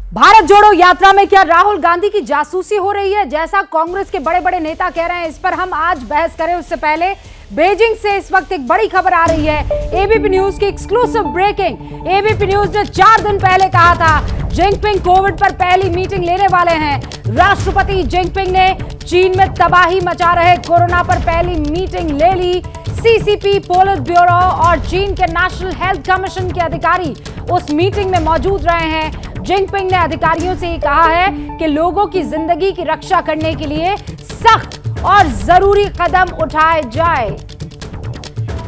भारत जोड़ो यात्रा में क्या राहुल गांधी की जासूसी हो रही है, जैसा कांग्रेस के बड़े बड़े नेता कह रहे हैं? इस पर हम आज बहस करें उससे पहले बीजिंग से इस वक्त एक बड़ी खबर आ रही है। एबीपी न्यूज की एक्सक्लूसिव ब्रेकिंग। एबीपी न्यूज ने 4 दिन पहले कहा था जिनपिंग कोविड पर पहली मीटिंग लेने वाले हैं। राष्ट्रपति जिनपिंग ने चीन में तबाही मचा रहे कोरोना पर पहली मीटिंग ले ली। सीसीपी, पोलिट ब्यूरो और चीन के नेशनल हेल्थ कमीशन के अधिकारी उस मीटिंग में मौजूद रहे हैं। जिनपिंग ने अधिकारियों से कहा है कि लोगों की जिंदगी की रक्षा करने के लिए सख्त और जरूरी कदम उठाए जाए।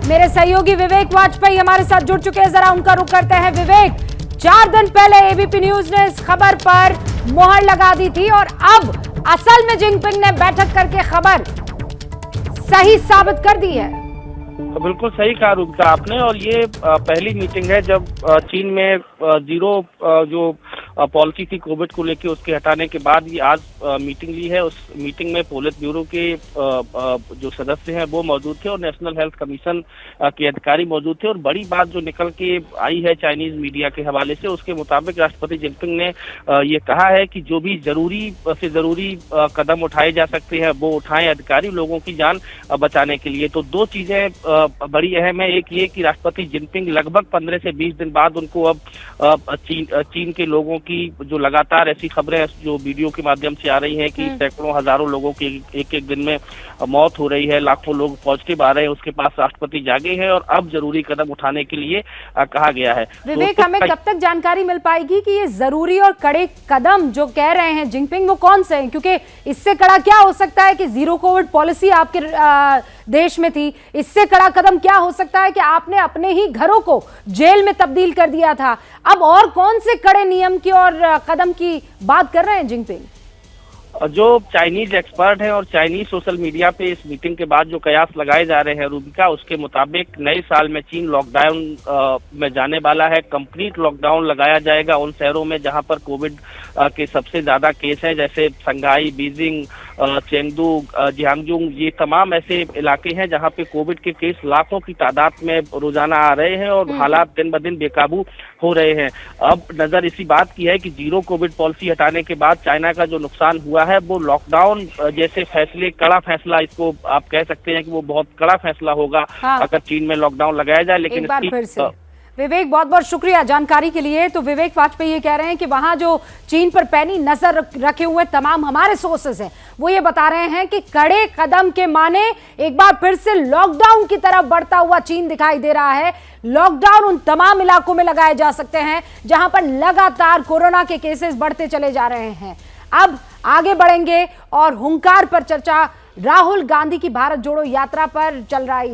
मेरे सहयोगी विवेक वाजपेयी हमारे साथ जुड़ चुके हैं, जरा उनका रुख करते हैं। विवेक, 4 दिन पहले एबीपी न्यूज ने इस खबर पर मुहर लगा दी थी और अब असल में जिनपिंग ने बैठक करके खबर सही साबित कर दी है। बिल्कुल सही कहा रूबिका आपने, और ये पहली मीटिंग है जब चीन में जीरो जो पॉलिसी थी कोविड को लेकर उसके हटाने के बाद ये आज मीटिंग ली है। उस मीटिंग में पोलिट ब्यूरो के जो सदस्य हैं वो मौजूद थे और नेशनल हेल्थ कमीशन के अधिकारी मौजूद थे। और बड़ी बात जो निकल के आई है चाइनीज मीडिया के हवाले से, उसके मुताबिक राष्ट्रपति जिनपिंग ने ये कहा है कि जो भी जरूरी से जरूरी कदम उठाए जा सकते हैं वो उठाएं अधिकारी लोगों की जान बचाने के लिए। तो 2 चीजें बड़ी अहम है। एक ये कि राष्ट्रपति जिनपिंग लगभग 15 से 20 दिन बाद उनको अब चीन के लोगों की जो लगातार ऐसी खबरें जो वीडियो के माध्यम से आ रही हैं कि सैकड़ों हजारों लोगों की एक दिन में मौत हो रही है, लाखों लोग पॉजिटिव आ रहे हैं, उसके पास राष्ट्रपति जागे हैं और अब जरूरी कदम उठाने के लिए कहा गया है। विवेक, हमें कब तक जानकारी मिल पाएगी कि ये जरूरी और कड़े कदम जो कह रहे हैं जिनपिंग वो कौन से हैं? क्योंकि इससे कड़ा क्या हो सकता है कि जीरो कोविड पॉलिसी आपके देश में थी, इससे कड़ा कदम क्या हो सकता है कि आपने अपने ही घरों को जेल में तब्दील कर दिया था? अब और कौन से कड़े नियम की और कदम की बात कर रहे हैं जिनपिंग? जो चाइनीज एक्सपर्ट हैं और चाइनीज सोशल मीडिया पे इस मीटिंग के बाद जो कयास लगाए जा रहे हैं रूबिका, उसके मुताबिक नए साल में चीन लॉकडाउन में जाने वाला है। कंप्लीट लॉकडाउन लगाया जाएगा उन शहरों में जहां पर कोविड के सबसे ज्यादा केस हैं, जैसे शंघाई, बीजिंग, चेंगडू, जियांगजुंग। ये तमाम ऐसे इलाके हैं जहां पे कोविड के केस लाखों की तादाद में रोजाना आ रहे हैं और हालात दिन ब दिन बेकाबू हो रहे हैं। अब नजर इसी बात की है कि जीरो कोविड पॉलिसी हटाने के बाद चाइना का जो नुकसान हुआ है वो लॉकडाउन जैसे फैसले, कड़ा फैसला, इसको आप कह सकते हैं कि वो बहुत कड़ा फैसला होगा अगर चीन में लॉकडाउन लगाया जाए। लेकिन एक बार फिर से विवेक, बहुत बहुत शुक्रिया जानकारी के लिए। तो विवेक वाजपेयी ये कह रहे हैं कि वहां जो चीन पर पैनी नजर रखे हुए तमाम हमारे सोर्सेस हैं वो ये बता रहे हैं कि कड़े कदम के माने एक बार फिर से लॉकडाउन की तरफ बढ़ता हुआ चीन दिखाई दे रहा है। लॉकडाउन उन तमाम इलाकों में लगाए जा सकते हैं जहां पर लगातार कोरोना के केसेस बढ़ते चले जा रहे हैं। अब आगे बढ़ेंगे और हुंकार पर चर्चा राहुल गांधी की भारत जोड़ो यात्रा पर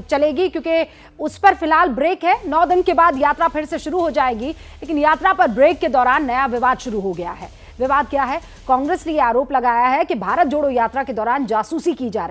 चलेगी, क्योंकि उस पर फिलहाल ब्रेक है। 9 दिन के बाद यात्रा फिर से शुरू हो जाएगी, लेकिन यात्रा पर ब्रेक के दौरान नया विवाद शुरू हो गया है। विवाद क्या है? कांग्रेस ने यह आरोप लगाया है कि भारत जोड़ो यात्रा के दौरान जासूसी की जा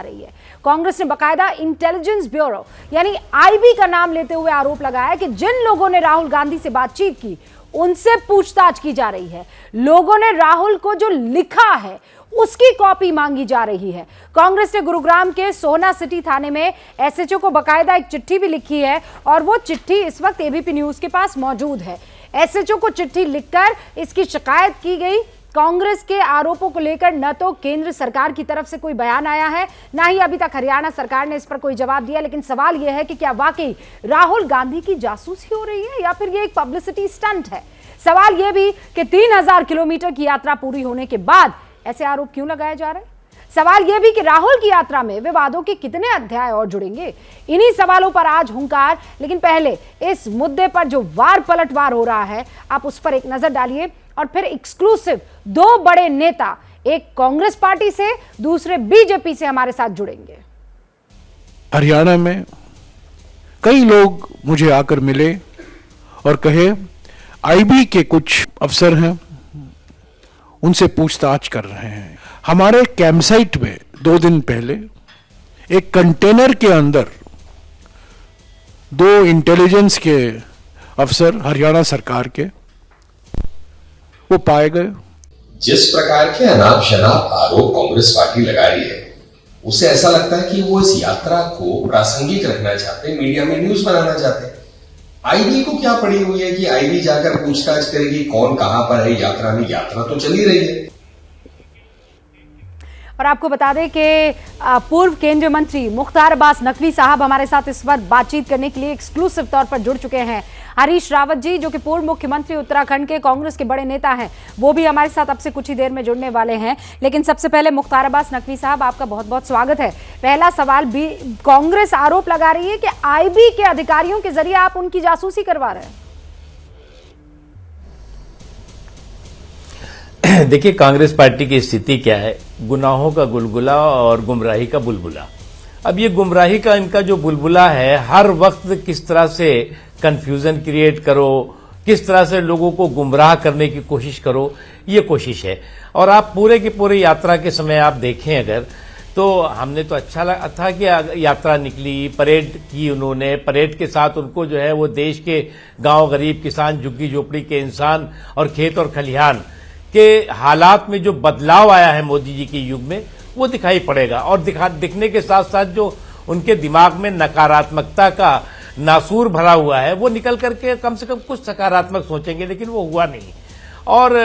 रही है। कांग्रेस ने बकायदा इंटेलिजेंस ब्यूरो यानी आईबी का नाम लेते हुए आरोप लगाया कि जिन लोगों ने राहुल गांधी से बातचीत की उनसे पूछताछ की जा रही है। लोगों ने राहुल को जो लिखा है उसकी कॉपी मांगी जा रही है। कांग्रेस ने गुरुग्राम के सोहना सिटी थाने में एसएचओ को बकायदा एक चिट्ठी भी लिखी है और वो चिट्ठी इस वक्त एबीपी न्यूज के पास मौजूद है। एसएचओ को चिट्ठी लिखकर इसकी शिकायत की गई। कांग्रेस के आरोपों को लेकर न तो केंद्र सरकार की तरफ से कोई बयान आया है, ना ही अभी तक हरियाणा सरकार ने इस पर कोई जवाब दिया। लेकिन सवाल यह है कि क्या वाकई राहुल गांधी की जासूसी हो रही है या फिर ये एक पब्लिसिटी स्टंट है? सवाल यह भी कि 3000 किलोमीटर की यात्रा पूरी होने के बाद ऐसे आरोप क्यों लगाए जा रहे हैं? सवाल यह भी कि राहुल की यात्रा में विवादों के कितने अध्याय और जुड़ेंगे? इन्हीं सवालों पर आज हुंकार। लेकिन पहले इस मुद्दे पर जो वार पलटवार हो रहा है आप उस पर एक नजर डालिए और फिर एक्सक्लूसिव 2 बड़े नेता, एक कांग्रेस पार्टी से, दूसरे बीजेपी से हमारे साथ जुड़ेंगे। हरियाणा में कई लोग मुझे आकर मिले और कहे आईबी के कुछ अफसर हैं, उनसे पूछताछ कर रहे हैं। हमारे कैंप साइट में 2 दिन पहले एक कंटेनर के अंदर 2 इंटेलिजेंस के अफसर हरियाणा सरकार के वो पाए गए। जिस प्रकार के अनाप शनाप आरोप कांग्रेस पार्टी लगा रही है उसे ऐसा लगता है कि वो इस यात्रा को प्रासंगिक रखना चाहते, मीडिया में न्यूज बनाना चाहते। आईबी को क्या पड़ी हुई है कि आईबी जाकर पूछताछ करेगी कौन कहां पर है यात्रा में? यात्रा तो चल ही रही है। और आपको बता दें कि पूर्व केंद्रीय मंत्री मुख्तार अब्बास नकवी साहब हमारे साथ इस पर बातचीत करने के लिए एक्सक्लूसिव तौर पर जुड़ चुके हैं। हरीश रावत जी, जो कि पूर्व मुख्यमंत्री उत्तराखंड के कांग्रेस के बड़े नेता हैं, वो भी हमारे साथ अब से कुछ ही देर में जुड़ने वाले हैं। लेकिन सबसे पहले मुख्तार अब्बास नकवी साहब, आपका बहुत बहुत स्वागत है। पहला सवाल भी, कांग्रेस आरोप लगा रही है कि आईबी के अधिकारियों के जरिए आप उनकी जासूसी करवा रहे हैं। देखिए, कांग्रेस पार्टी की स्थिति क्या है, गुनाहों का गुलगुला और गुमराही का बुलबुला। अब ये गुमराही का इनका जो बुलबुला है, हर वक्त किस तरह से कंफ्यूजन क्रिएट करो, किस तरह से लोगों को गुमराह करने की कोशिश करो, ये कोशिश है। और आप पूरे की पूरी यात्रा के समय आप देखें अगर, तो हमने तो अच्छा लगा था कि यात्रा निकली, परेड की उन्होंने, परेड के साथ उनको जो है वो देश के गांव, गरीब किसान, झुग्गी झोपड़ी के इंसान और खेत और खलिहान के हालात में जो बदलाव आया है मोदी जी के युग में, वो दिखाई पड़ेगा। और दिखने के साथ साथ जो उनके दिमाग में नकारात्मकता का नासूर भरा हुआ है, वो निकल करके कम से कम कुछ सकारात्मक सोचेंगे, लेकिन वो हुआ नहीं। और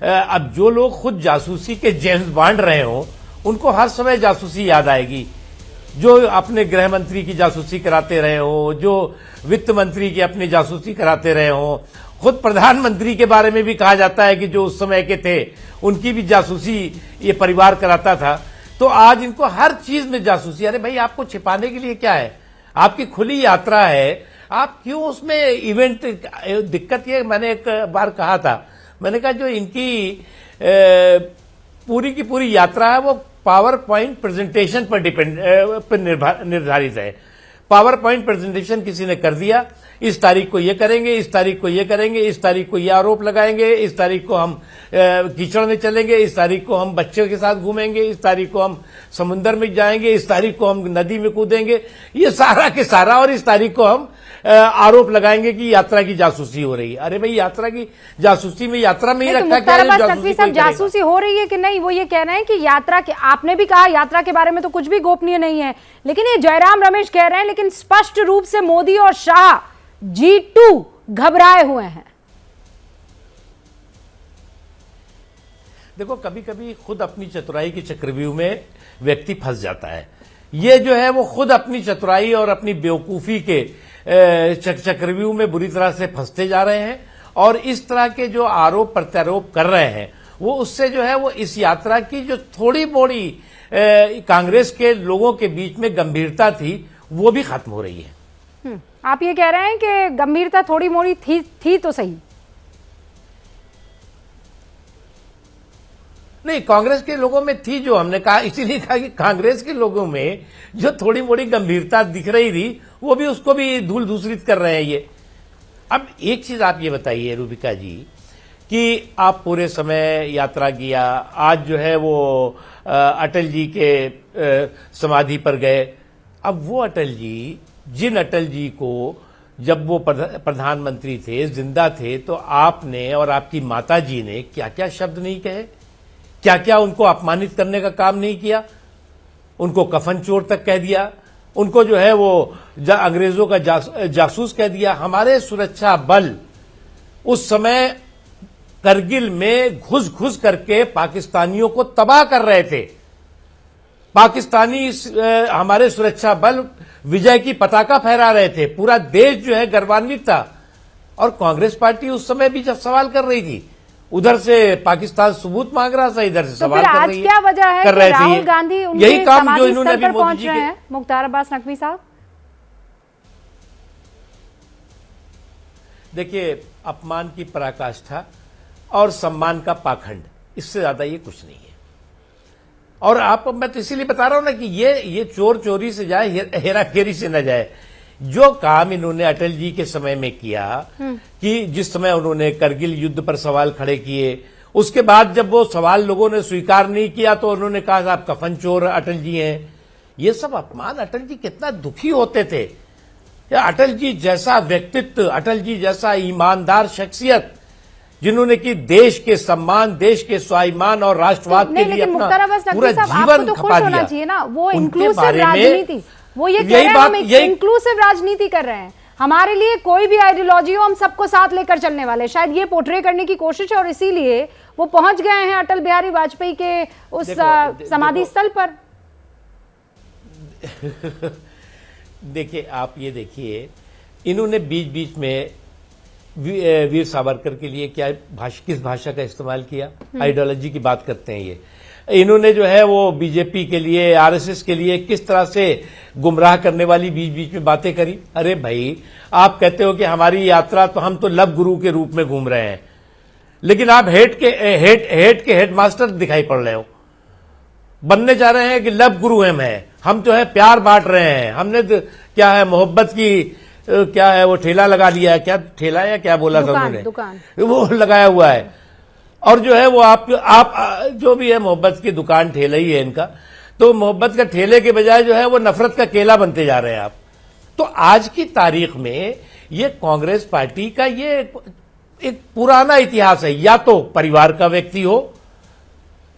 अब जो लोग खुद जासूसी के जेम्स बॉन्ड रहे हों, उनको हर समय जासूसी याद आएगी। जो अपने गृह मंत्री की जासूसी कराते रहे हो, जो वित्त मंत्री की अपनी जासूसी कराते रहे हो, खुद प्रधानमंत्री के बारे में भी कहा जाता है कि जो उस समय के थे उनकी भी जासूसी ये परिवार कराता था। तो आज इनको हर चीज में जासूसी। अरे भाई, आपको छिपाने के लिए क्या है? आपकी खुली यात्रा है, आप क्यों उसमें इवेंट? दिक्कत ये, मैंने एक बार कहा था, मैंने कहा जो इनकी पूरी की पूरी यात्रा है वो पावर पॉइंट प्रेजेंटेशन पर निर्धारित है। पावर पॉइंट प्रेजेंटेशन किसी ने कर दिया, इस तारीख को ये करेंगे, इस तारीख को ये करेंगे, इस तारीख को ये आरोप लगाएंगे, इस तारीख को हम कीचड़ में चलेंगे, इस तारीख को हम बच्चों के साथ घूमेंगे, इस तारीख को हम समुद्र में जाएंगे, इस तारीख को हम नदी में कूदेंगे, ये सारा के सारा, और इस तारीख को हम आरोप लगाएंगे कि यात्रा की जासूसी हो रही है। अरे भाई, यात्रा की जासूसी में यात्रा में ही रखा क्या है? जासूसी हो रही है कि नहीं, वो ये कह रहे हैं कि यात्रा के, आपने भी कहा यात्रा के बारे में तो कुछ भी गोपनीय नहीं है, लेकिन ये जयराम रमेश कह रहे हैं, लेकिन स्पष्ट रूप से मोदी और शाह G2 घबराए हुए हैं। देखो, कभी कभी खुद अपनी चतुराई के चक्रव्यूह में व्यक्ति फंस जाता है। ये जो है वो खुद अपनी चतुराई और अपनी बेवकूफी के चक्रव्यूह में बुरी तरह से फंसते जा रहे हैं। और इस तरह के जो आरोप प्रत्यारोप कर रहे हैं, वो उससे जो है वो इस यात्रा की जो थोड़ी मोड़ी कांग्रेस के लोगों के बीच में गंभीरता थी, वो भी खत्म हो रही है। आप ये कह रहे हैं कि गंभीरता थोड़ी मोड़ी थी तो सही? नहीं, कांग्रेस के लोगों में थी, जो हमने कहा, इसीलिए कहा कि कांग्रेस के लोगों में जो थोड़ी मोड़ी गंभीरता दिख रही थी, वो भी उसको भी धूल दूसरित कर रहे हैं ये। अब एक चीज आप ये बताइए रूबिका जी, कि आप पूरे समय यात्रा किया, आज जो है वो अटल जी के समाधि पर गए। अब वो अटल जी, जिन अटल जी को जब वो प्रधानमंत्री थे, जिंदा थे, तो आपने और आपकी माता जी ने क्या क्या शब्द नहीं कहे, क्या क्या उनको अपमानित करने का काम नहीं किया, उनको कफन चोर तक कह दिया, उनको जो है वो अंग्रेजों का जासूस कह दिया। हमारे सुरक्षा बल उस समय करगिल में घुस घुस करके पाकिस्तानियों को तबाह कर रहे थे। पाकिस्तानी हमारे सुरक्षा बल विजय की पताका फहरा रहे थे, पूरा देश जो है गर्वान्वित था। और कांग्रेस पार्टी उस समय भी जब सवाल कर रही थी, उधर से पाकिस्तान सबूत मांग रहा था, इधर से सवाल कर रही है। क्या वजह है कि राहुल गांधी यही काम जो इन्होंने अभी मोदी जी के, मुख्तार अब्बास नकवी साहब? देखिए, अपमान की पराकाष्ठा और सम्मान का पाखंड, इससे ज्यादा ये कुछ नहीं है। और आप, मैं तो इसीलिए बता रहा हूं ना कि ये चोर चोरी से जाए, हेरा फेरी से न जाए। जो काम इन्होंने अटल जी के समय में किया, कि जिस समय उन्होंने करगिल युद्ध पर सवाल खड़े किए, उसके बाद जब वो सवाल लोगों ने स्वीकार नहीं किया तो उन्होंने कहा आप कफन चोर अटल जी हैं। ये सब अपमान, अटल जी कितना दुखी होते थे। अटल जी जैसा व्यक्तित्व, अटल जी जैसा ईमानदार शख्सियत, जिन्होंने कि देश के सम्मान, देश के स्वाभिमान और राष्ट्रवाद के लिए अपना पूरा जीवन खपा दिया। चाहिए ना, वो इंक्लूसिव राजनीति, वो ये कह रहे हैं हम इंक्लूसिव राजनीति कर रहे हैं। हमारे लिए कोई भी आइडियोलॉजी हो, हम सबको साथ लेकर चलने वाले, शायद ये पोर्ट्रे करने की कोशिश है और इसीलिए वो पहुंच गए हैं अटल बिहारी वाजपेयी के उस समाधि स्थल पर। देखिए, आप ये देखिए, इन्होंने बीच बीच में वीर सावरकर के लिए किस भाषा का इस्तेमाल किया, आइडियोलॉजी की बात करते हैं ये। इन्होंने जो है वो बीजेपी के लिए, आरएसएस के लिए किस तरह से गुमराह करने वाली बीच बीच में बातें करी। अरे भाई, आप कहते हो कि हमारी यात्रा, तो हम तो लव गुरु के रूप में घूम रहे हैं, लेकिन आप हेट के हेडमास्टर दिखाई पड़ रहे हो। बनने जा रहे हैं कि लव गुरु हम जो है प्यार बांट रहे हैं, हमने तो क्या है मोहब्बत की क्या है वो ठेला लगा लिया है, क्या ठेला या क्या बोला था उन्होंने, वो लगाया हुआ है। और जो है वो आप जो भी है मोहब्बत की दुकान ठेला ही है इनका, तो मोहब्बत का ठेले के बजाय जो है वो नफरत का केला बनते जा रहे हैं आप। तो आज की तारीख में ये कांग्रेस पार्टी का ये एक पुराना इतिहास है, या तो परिवार का व्यक्ति हो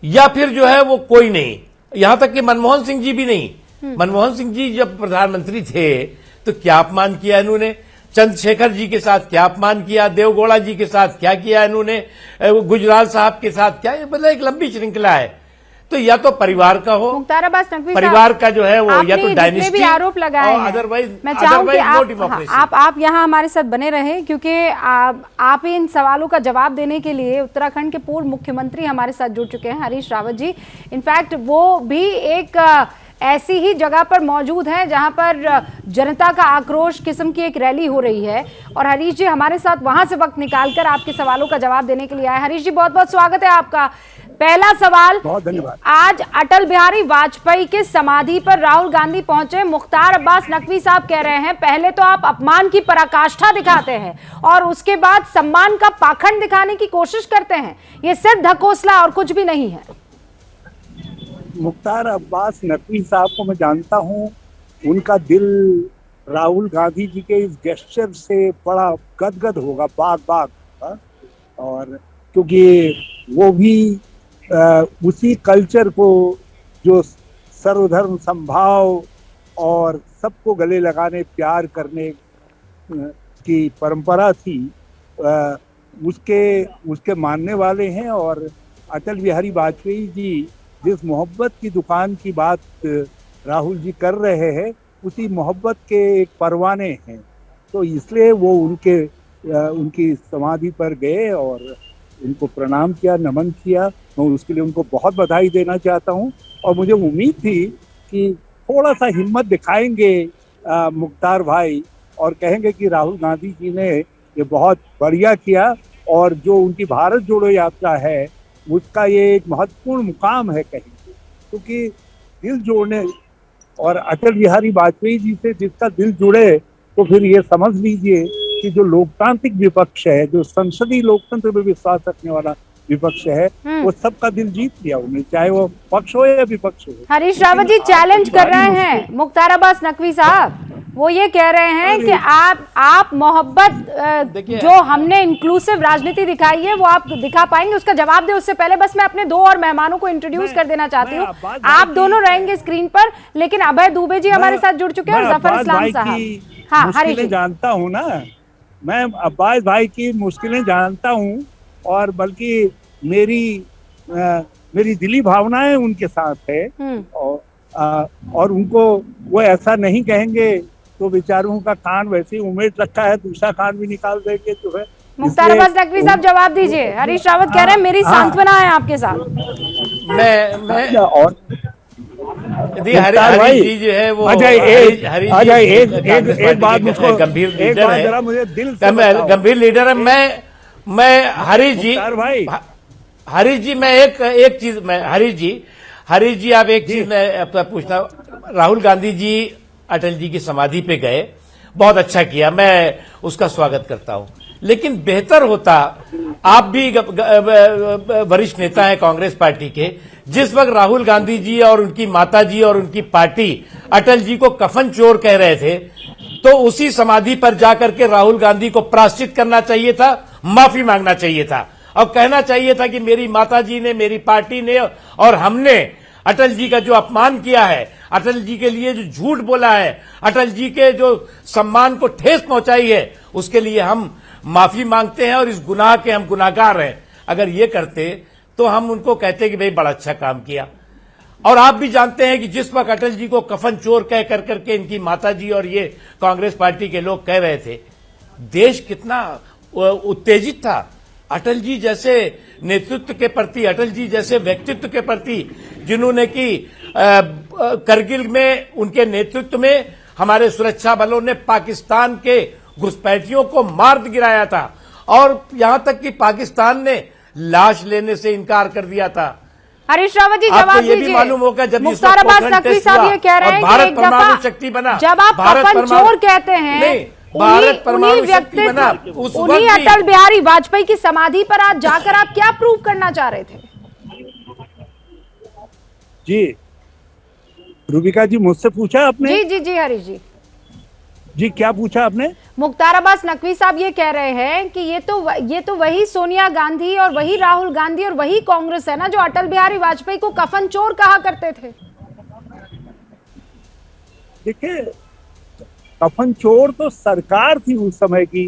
या फिर जो है वो कोई नहीं। यहां तक कि मनमोहन सिंह जी भी नहीं। मनमोहन सिंह जी जब प्रधानमंत्री थे तो क्या अपमान किया इन्होंने, चंद्रशेखर जी के साथ क्या अपमान किया, देवगौड़ा जी के साथ क्या किया इन्होंने, गुजराल साहब के साथ क्या, मतलब एक लंबी श्रृंखला है। तो या तो परिवार का हो, मुख्तार अब्बास नकवी परिवार का जो है वो, या तो डायनेस्टी भी आरोप लगाए हैं। अदरवाइज मैं चाहूंगी आप यहाँ हमारे साथ बने रहे, क्योंकि आप इन सवालों का जवाब देने के लिए उत्तराखंड के पूर्व मुख्यमंत्री हमारे साथ जुड़ चुके हैं, हरीश रावत जी। इनफैक्ट वो भी एक ऐसी ही जगह पर मौजूद है जहां पर जनता का आक्रोश किस्म की एक रैली हो रही है, और हरीश जी हमारे साथ वहां से वक्त निकालकर आपके सवालों का जवाब देने के लिए आए। हरीश जी, बहुत बहुत स्वागत है आपका। पहला सवाल, बहुत धन्यवाद। आज अटल बिहारी वाजपेयी के समाधि पर राहुल गांधी पहुंचे। मुख्तार अब्बास नकवी साहब कह रहे हैं पहले तो आप अपमान की पराकाष्ठा दिखाते हैं और उसके बाद सम्मान का पाखंड दिखाने की कोशिश करते हैं। ये सिर्फ ढकोसला और कुछ भी नहीं है। मुख्तार अब्बास नकवी साहब को मैं जानता हूं, उनका दिल राहुल गांधी जी के इस गेस्चर से बड़ा गदगद होगा, बाग बाग। और क्योंकि वो भी उसी कल्चर को, जो सर्वधर्म संभाव और सबको गले लगाने, प्यार करने की परंपरा थी, उसके मानने वाले हैं। और अटल बिहारी वाजपेयी जी जिस मोहब्बत की दुकान की बात राहुल जी कर रहे हैं, उसी मोहब्बत के एक परवाने हैं। तो इसलिए वो उनकी समाधि पर गए और उनको प्रणाम किया, नमन किया। मैं उसके लिए उनको बहुत बधाई देना चाहता हूं। और मुझे उम्मीद थी कि थोड़ा सा हिम्मत दिखाएंगे मुख्तार भाई और कहेंगे कि राहुल गांधी जी ने ये बहुत बढ़िया किया, और जो उनकी भारत जोड़ो यात्रा है उसका ये एक महत्वपूर्ण मुकाम है कहेंगे, क्योंकि दिल जोड़ने, और अटल बिहारी वाजपेयी जी से जिसका दिल जुड़े तो फिर ये समझ लीजिए कि जो लोकतांत्रिक विपक्ष है, जो संसदीय लोकतंत्र में विश्वास रखने वाला विपक्ष है, वो सबका दिल जीत लिया उन्हें, चाहे वो पक्ष हो या विपक्ष हो। हरीश रावत जी चैलेंज कर रहे हैं मुख्तार अब्बास नकवी साहब। वो ये कह रहे हैं कि आप मोहब्बत जो हमने इंक्लूसिव राजनीति दिखाई है वो आप दिखा पाएंगे, उसका जवाब दे। उससे पहले बस मैं अपने दो और मेहमानों को इंट्रोड्यूस कर देना चाहती हूँ। आप दोनों रहेंगे स्क्रीन पर, लेकिन अभय दुबे जी हमारे साथ जुड़ चुके हैं और जफर इस्लाम साहब। हाँ, हरीश जी जानता हूँ ना, मैं अब्बास भाई की मुश्किलें जानता हूँ, और बल्कि मेरी दिली भावनाएं उनके साथ है। और उनको वो ऐसा नहीं कहेंगे तो बेचारों का कान वैसे ही उमेट रखा है, दूसरा कान भी निकाल देंगे जो है। मुख्तार अब्बास नकवी साहब जवाब दीजिए। हरीश रावत कह रहे हैं मेरी सांत्वना है आपके साथ। मैं और हरी जी जो है वो एक बात मुझको, गंभीर एक बात जरा मुझे दिल से बताओ। गंभीर लीडर है। मैं हरीश जी मैं एक चीज, मैं हरीश जी आप एक चीज मैं पूछता हूँ। राहुल गांधी जी अटल जी की समाधि पे गए, बहुत अच्छा किया, मैं उसका स्वागत करता हूं। लेकिन बेहतर होता, आप भी वरिष्ठ नेता हैं कांग्रेस पार्टी के, जिस वक्त राहुल गांधी जी और उनकी माता जी और उनकी पार्टी अटल जी को कफन चोर कह रहे थे, तो उसी समाधि पर जाकर के राहुल गांधी को प्रायश्चित करना चाहिए था, माफी मांगना चाहिए था और कहना चाहिए था कि मेरी माता जी ने, मेरी पार्टी ने और हमने अटल जी का जो अपमान किया है, अटल जी के लिए जो झूठ बोला है, अटल जी के जो सम्मान को ठेस पहुंचाई है, उसके लिए हम माफी मांगते हैं और इस गुनाह के हम गुनाहगार हैं। अगर ये करते तो हम उनको कहते कि भाई बड़ा अच्छा काम किया। और आप भी जानते हैं कि जिस वक्त अटल जी को कफन चोर कह कर करके इनकी माताजी और ये कांग्रेस पार्टी के लोग कह रहे थे, देश कितना उत्तेजित था। अटल जी जैसे नेतृत्व के प्रति, अटल जी जैसे व्यक्तित्व के प्रति, जिन्होंने कि करगिल में उनके नेतृत्व में हमारे सुरक्षा बलों ने पाकिस्तान के घुसपैठियों को मार गिराया था और यहां तक कि पाकिस्तान ने लाश लेने से इनकार कर दिया था। हरीश रावत जी जवाब आपको ये भी दीजिए। मालूम होगा जब मुख्तार अब्बास नकवी साहब ये कह रहे हैं कि एक दफा शक्ति बना, जब आप कफन चोर कहते हैं, भारत परमाणु शक्ति बना, उन्हीं अटल बिहारी वाजपेयी की समाधि पर आज जाकर आप क्या प्रूव करना चाह रहे थे? जी रूबिका जी, मुझसे पूछा आपने? जी जी जी हरीश जी, जी क्या पूछा आपने? मुख्तार अब्बास नकवी साहब ये कह रहे हैं कि ये तो वही सोनिया गांधी और वही राहुल गांधी और वही कांग्रेस है ना जो अटल बिहारी वाजपेयी को कफन चोर कहा करते थे। देखिए, कफन चोर तो सरकार थी उस समय की।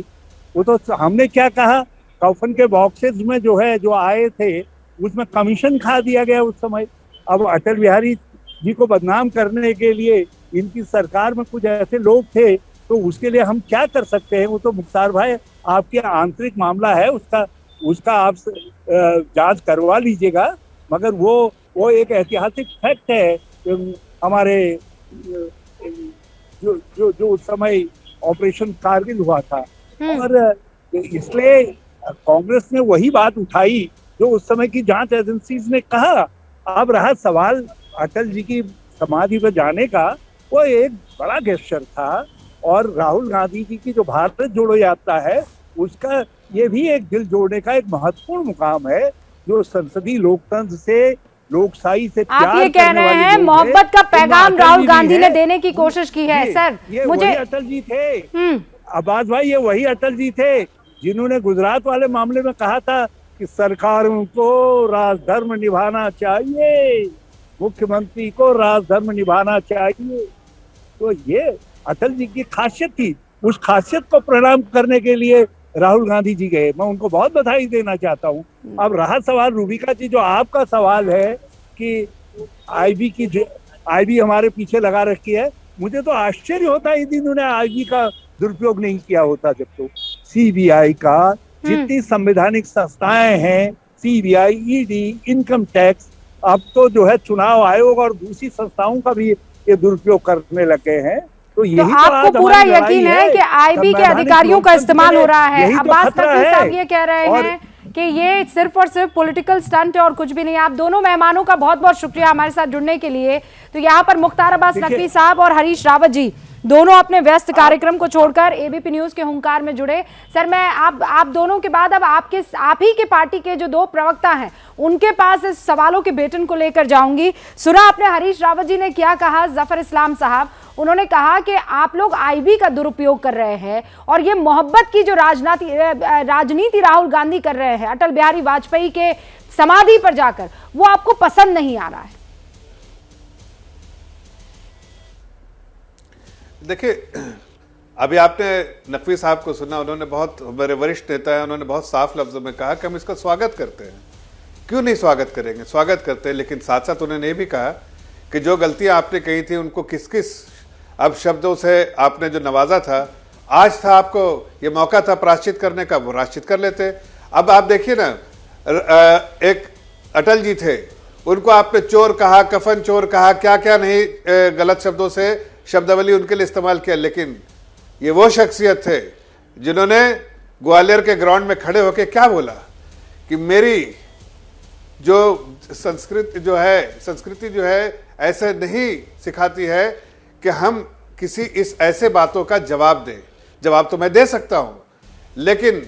वो तो हमने क्या कहा, कफन के बॉक्सेस में जो है जो आए थे उसमें कमीशन खा दिया गया उस समय। अब अटल बिहारी जी को बदनाम करने के लिए इनकी सरकार में कुछ ऐसे लोग थे, तो उसके लिए हम क्या कर सकते हैं? वो तो मुख्तार भाई आपके आंतरिक मामला है, उसका आप जांच करवा लीजिएगा। मगर वो एक ऐतिहासिक फैक्ट है, हमारे जो उस समय ऑपरेशन कारगिल हुआ था। और इसलिए कांग्रेस ने वही बात उठाई जो उस समय की जांच एजेंसीज ने कहा। अब रहा सवाल अटल जी की समाधि पर जाने का, वो एक बड़ा गेस्चर था। और राहुल गांधी जी की जो भारत जोड़ो यात्रा है, उसका ये भी एक दिल जोड़ने का एक महत्वपूर्ण मुकाम है, जो संसदीय लोकतंत्र से, लोकशाही से आप ये कह रहे हैं मोहब्बत का पैगाम राहुल गांधी ने देने की कोशिश की है। सर ये वही अटल जी थे, अब्बास भाई, ये वही अटल जी थे जिन्होंने गुजरात वाले मामले में कहा था कि सरकारों को राजधर्म निभाना चाहिए, मुख्यमंत्री को राजधर्म निभाना चाहिए। तो ये अटल जी की खासियत थी। उस खासियत को प्रणाम करने के लिए राहुल गांधी जी गए। मैं उनको बहुत बधाई देना चाहता हूँ। अब रहा सवाल रूबिका जी, जो आपका सवाल है कि आईबी हमारे पीछे लगा रखी है, मुझे तो आश्चर्य होता है यदि इन्होंने आईबी का दुरुपयोग नहीं किया होता। जब तो सीबीआई का जितनी संवैधानिक संस्थाएं हैं, सीबीआई, ईडी, इनकम टैक्स, अब तो जो है चुनाव आयोग और दूसरी संस्थाओं का भी ये दुरुपयोग करने लग गए हैं। तो आपको पूरा यकीन है कि आईबी के अधिकारियों का इस्तेमाल हो रहा है? अब्बास नकवी साहब ये कह रहे हैं कि ये सिर्फ और सिर्फ पॉलिटिकल स्टंट है और कुछ भी नहीं। आप दोनों मेहमानों का बहुत बहुत शुक्रिया हमारे साथ जुड़ने के लिए। तो यहाँ पर मुख्तार अब्बास नकवी साहब और हरीश रावत जी दोनों अपने व्यस्त कार्यक्रम को छोड़कर एबीपी न्यूज के हुंकार में जुड़े। सर, मैं आप दोनों के बाद अब आप ही के पार्टी के जो दो प्रवक्ता हैं उनके पास इस सवालों के बेटन को लेकर जाऊंगी। सुना आपने हरीश रावत जी ने क्या कहा? जफर इस्लाम साहब, उन्होंने कहा कि आप लोग आईबी का दुरुपयोग कर रहे हैं और ये मोहब्बत की जो राजनीति राहुल गांधी कर रहे हैं अटल बिहारी वाजपेयी के समाधि पर जाकर, वो आपको पसंद नहीं आ रहा है। देखिए, अभी आपने नकवी साहब को सुना, उन्होंने बहुत, मेरे वरिष्ठ नेता हैं, उन्होंने बहुत साफ लफ्जों में कहा कि हम इसका स्वागत करते हैं। क्यों नहीं स्वागत करेंगे? स्वागत करते हैं, लेकिन साथ साथ उन्होंने ये भी कहा कि जो गलतियां आपने कही थी उनको किस किस अब शब्दों से आपने जो नवाजा था, आज था आपको ये मौका था प्रायश्चित करने का, वो प्रायश्चित कर लेते। अब आप देखिए ना, एक अटल जी थे, उनको आपने चोर कहा, कफन चोर कहा, क्या क्या नहीं गलत शब्दों से शब्दावली उनके लिए इस्तेमाल किया। लेकिन ये वो शख्सियत थे जिन्होंने ग्वालियर के ग्राउंड में खड़े होकर क्या बोला कि मेरी जो संस्कृति जो है ऐसे नहीं सिखाती है कि हम किसी इस ऐसे बातों का जवाब दें। जवाब तो मैं दे सकता हूं, लेकिन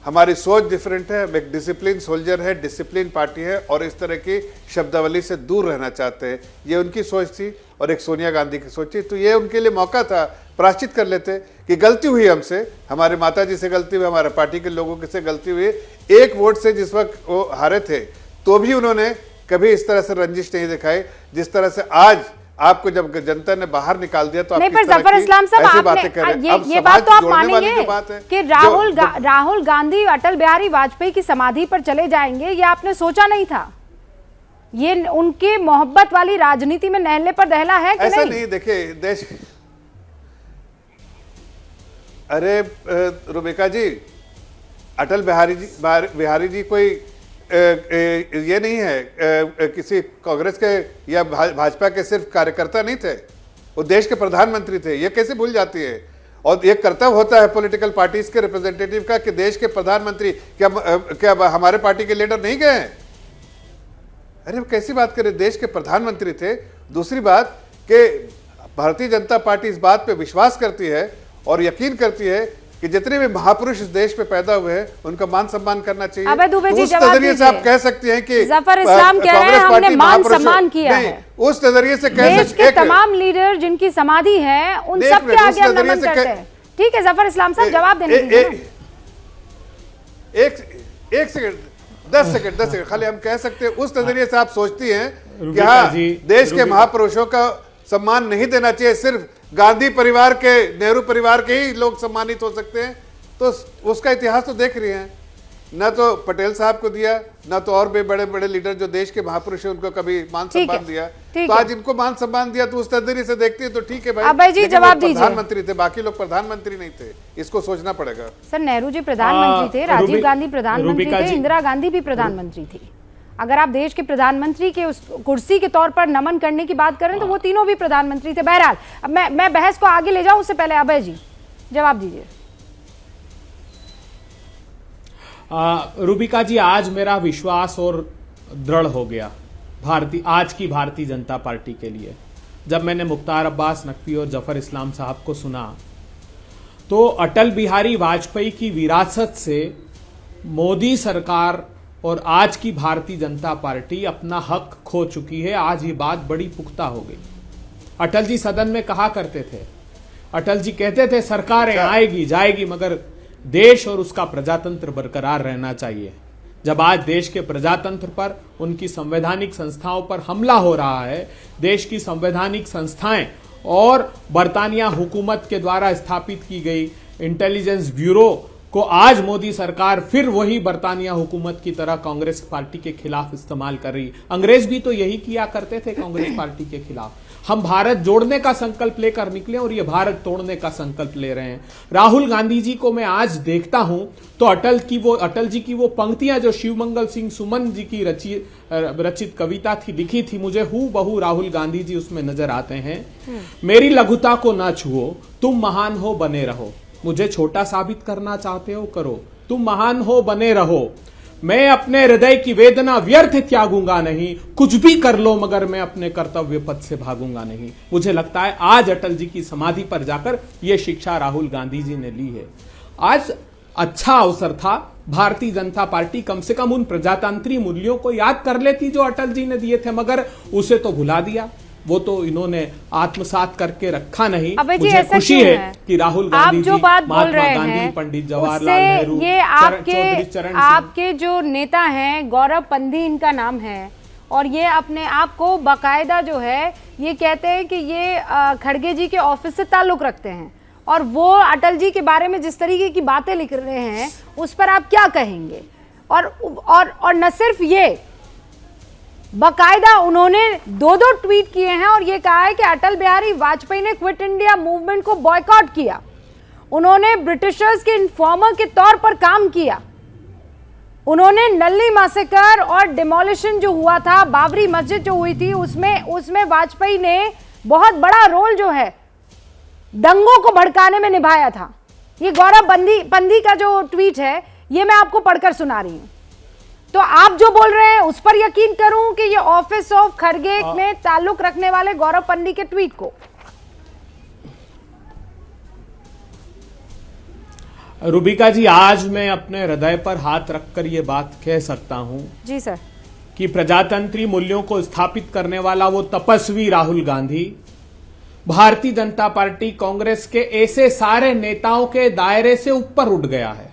हमारी सोच डिफरेंट है। हम एक डिसिप्लिन सोल्जर है, डिसिप्लिन पार्टी है और इस तरह की शब्दावली से दूर रहना चाहते हैं। ये उनकी सोच थी और एक सोनिया गांधी की सोच थी। तो ये उनके लिए मौका था, प्रायश्चित कर लेते कि गलती हुई हमसे, हमारे माताजी से गलती हुई, हमारे पार्टी के लोगों से गलती हुई। एक वोट से जिस वक्त वो हारे थे तो भी उन्होंने कभी इस तरह से रंजिश नहीं दिखाई जिस तरह से आज आपको जब जनता ने बाहर निकाल दिया तो आप नहीं, किस पर तरह जफर की इस्लाम साहब ऐसी आपने बातें कर रहे हैं? अब ये समाज बात तो आप जोड़ने वाली मानेंगे जो बात है, कि जो- राहुल गांधी अटल बिहारी वाजपेयी की समाधि पर चले जाएंगे, ये आपने सोचा नहीं था? ये उनकी मोहब्बत वाली राजनीति में नहले पर दहला है कि ऐसा नहीं? नहीं, देखिए देश, अरे रुबिका जी, अटल बिहारी जी कोई ये नहीं है किसी कांग्रेस के या भाजपा के सिर्फ कार्यकर्ता नहीं थे, वो देश के प्रधानमंत्री थे। ये कैसे भूल जाती है? और ये कर्तव्य होता है पॉलिटिकल पार्टीज के रिप्रेजेंटेटिव का कि देश के प्रधानमंत्री क्या हमारे पार्टी के लीडर नहीं गए? अरे वो कैसी बात करें, देश के प्रधानमंत्री थे। दूसरी बात कि भारतीय जनता पार्टी इस बात पे विश्वास करती है और यकीन करती है कि जितने भी महापुरुष इस देश पे पैदा हुए हैं उनका मान सम्मान करना चाहिए। अबे दुबे जी, उस जवाब नजरिए से आप दीजिए। कह सकते हैं कि जफर इस्लाम कह रहे हैं हमने मान सम्मान किया है। उस नजरिए से कह देश सकते के तमाम लीडर जिनकि समाधि है उन सब के आगे हम नमन करते हैं। ठीक है जफर इस्लाम साहब, जवाब देने दीजिए ना। एक सेकंड, 10 सेकंड खाली हम कह सकते हैं उस नजरिए से आप सोचती हैं कि हाँ देश के महापुरुषों का सम्मान नहीं देना चाहिए, सिर्फ गांधी परिवार के, नेहरू परिवार के ही लोग सम्मानित हो सकते हैं, तो उसका इतिहास तो देख रही हैं। ना तो पटेल साहब को दिया, ना तो और भी बड़े बड़े लीडर जो देश के महापुरुष हैं उनको कभी मान सम्मान दिया। तो आज इनको मान सम्मान दिया तो उस नजरिए से देखती है तो ठीक है भाई, अभय जी जवाब दीजिए। प्रधानमंत्री थे, बाकी लोग प्रधानमंत्री नहीं थे, इसको सोचना पड़ेगा। सर नेहरू जी प्रधानमंत्री थे, राजीव गांधी प्रधानमंत्री थे, इंदिरा गांधी भी प्रधानमंत्री थी। अगर आप देश के प्रधानमंत्री के उस कुर्सी के तौर पर नमन करने की बात करें तो वो तीनों भी प्रधानमंत्री थे। बहरहाल अब मैं बहस को आगे ले जाऊं उससे पहले अभय जी जवाब दीजिए। रूबिका जी, आज मेरा विश्वास और दृढ़ हो गया आज की भारतीय जनता पार्टी के लिए। जब मैंने मुख्तार अब्बास नकवी और जफर इस्लाम साहब को सुना तो अटल बिहारी वाजपेयी की विरासत से मोदी सरकार और आज की भारतीय जनता पार्टी अपना हक खो चुकी है। आज ये बात बड़ी पुख्ता हो गई। अटल जी सदन में कहा करते थे, अटल जी कहते थे सरकारें आएगी जाएगी मगर देश और उसका प्रजातंत्र बरकरार रहना चाहिए। जब आज देश के प्रजातंत्र पर, उनकी संवैधानिक संस्थाओं पर हमला हो रहा है, देश की संवैधानिक संस्थाएं और बरतानिया हुकूमत के द्वारा स्थापित की गई इंटेलिजेंस ब्यूरो को आज मोदी सरकार फिर वही बरतानिया हुकूमत की तरह कांग्रेस पार्टी के खिलाफ इस्तेमाल कर रही। अंग्रेज भी तो यही किया करते थे कांग्रेस पार्टी के खिलाफ। हम भारत जोड़ने का संकल्प लेकर निकले और ये भारत तोड़ने का संकल्प ले रहे हैं। राहुल गांधी जी को मैं आज देखता हूं तो अटल जी की वो पंक्तियां जो शिवमंगल सिंह सुमन जी की रचित कविता थी, लिखी थी, मुझे हूबहू राहुल गांधी जी उसमें नजर आते हैं। मेरी लघुता को ना छुओ, तुम महान हो बने रहो। मुझे छोटा साबित करना चाहते हो करो, तुम महान हो बने रहो। मैं अपने हृदय की वेदना व्यर्थ त्यागूंगा नहीं, कुछ भी कर लो मगर मैं अपने कर्तव्य पथ से भागूंगा नहीं। मुझे लगता है आज अटल जी की समाधि पर जाकर यह शिक्षा राहुल गांधी जी ने ली है। आज अच्छा अवसर था, भारतीय जनता पार्टी कम से कम उन प्रजातांत्रिक मूल्यों को याद कर लेती जो अटल जी ने दिए थे, मगर उसे तो भुला दिया। वो तो इन्होंने आत्मसात करके रखा नहीं। मुझे खुशी है कि राहुल गांधी जी, महात्मा गांधी, पंडित जवाहरलाल नेहरू, ये आपके जो नेता हैं गौरव पंधी इनका नाम है, और ये अपने आप को बाकायदा जो है ये कहते हैं कि ये खड़गे जी के ऑफिस से ताल्लुक रखते हैं, और वो अटल जी के बारे में जिस तरीके की बातें लिख रहे हैं उस पर आप क्या कहेंगे? और न सिर्फ ये, बकायदा उन्होंने 2 ट्वीट किए हैं और ये कहा है कि अटल बिहारी वाजपेयी ने क्विट इंडिया मूवमेंट को बॉयकॉट किया, उन्होंने ब्रिटिशर्स के इन्फॉर्मर के तौर पर काम किया, उन्होंने नल्ली मैसेकर और डिमोलिशन जो हुआ था, बाबरी मस्जिद जो हुई थी, उसमें वाजपेयी ने बहुत बड़ा रोल जो है दंगों को भड़काने में निभाया था। ये गौरव पंधी का जो ट्वीट है ये मैं आपको पढ़कर सुना रही हूं। तो आप जो बोल रहे हैं उस पर यकीन करूं कि ये ऑफिस ऑफ खड़गे में ताल्लुक रखने वाले गौरव पंधी के ट्वीट को? रूबिका जी, आज मैं अपने हृदय पर हाथ रखकर ये बात कह सकता हूं जी सर कि प्रजातंत्री मूल्यों को स्थापित करने वाला वो तपस्वी राहुल गांधी भारतीय जनता पार्टी कांग्रेस के ऐसे सारे नेताओं के दायरे से ऊपर उठ गया है।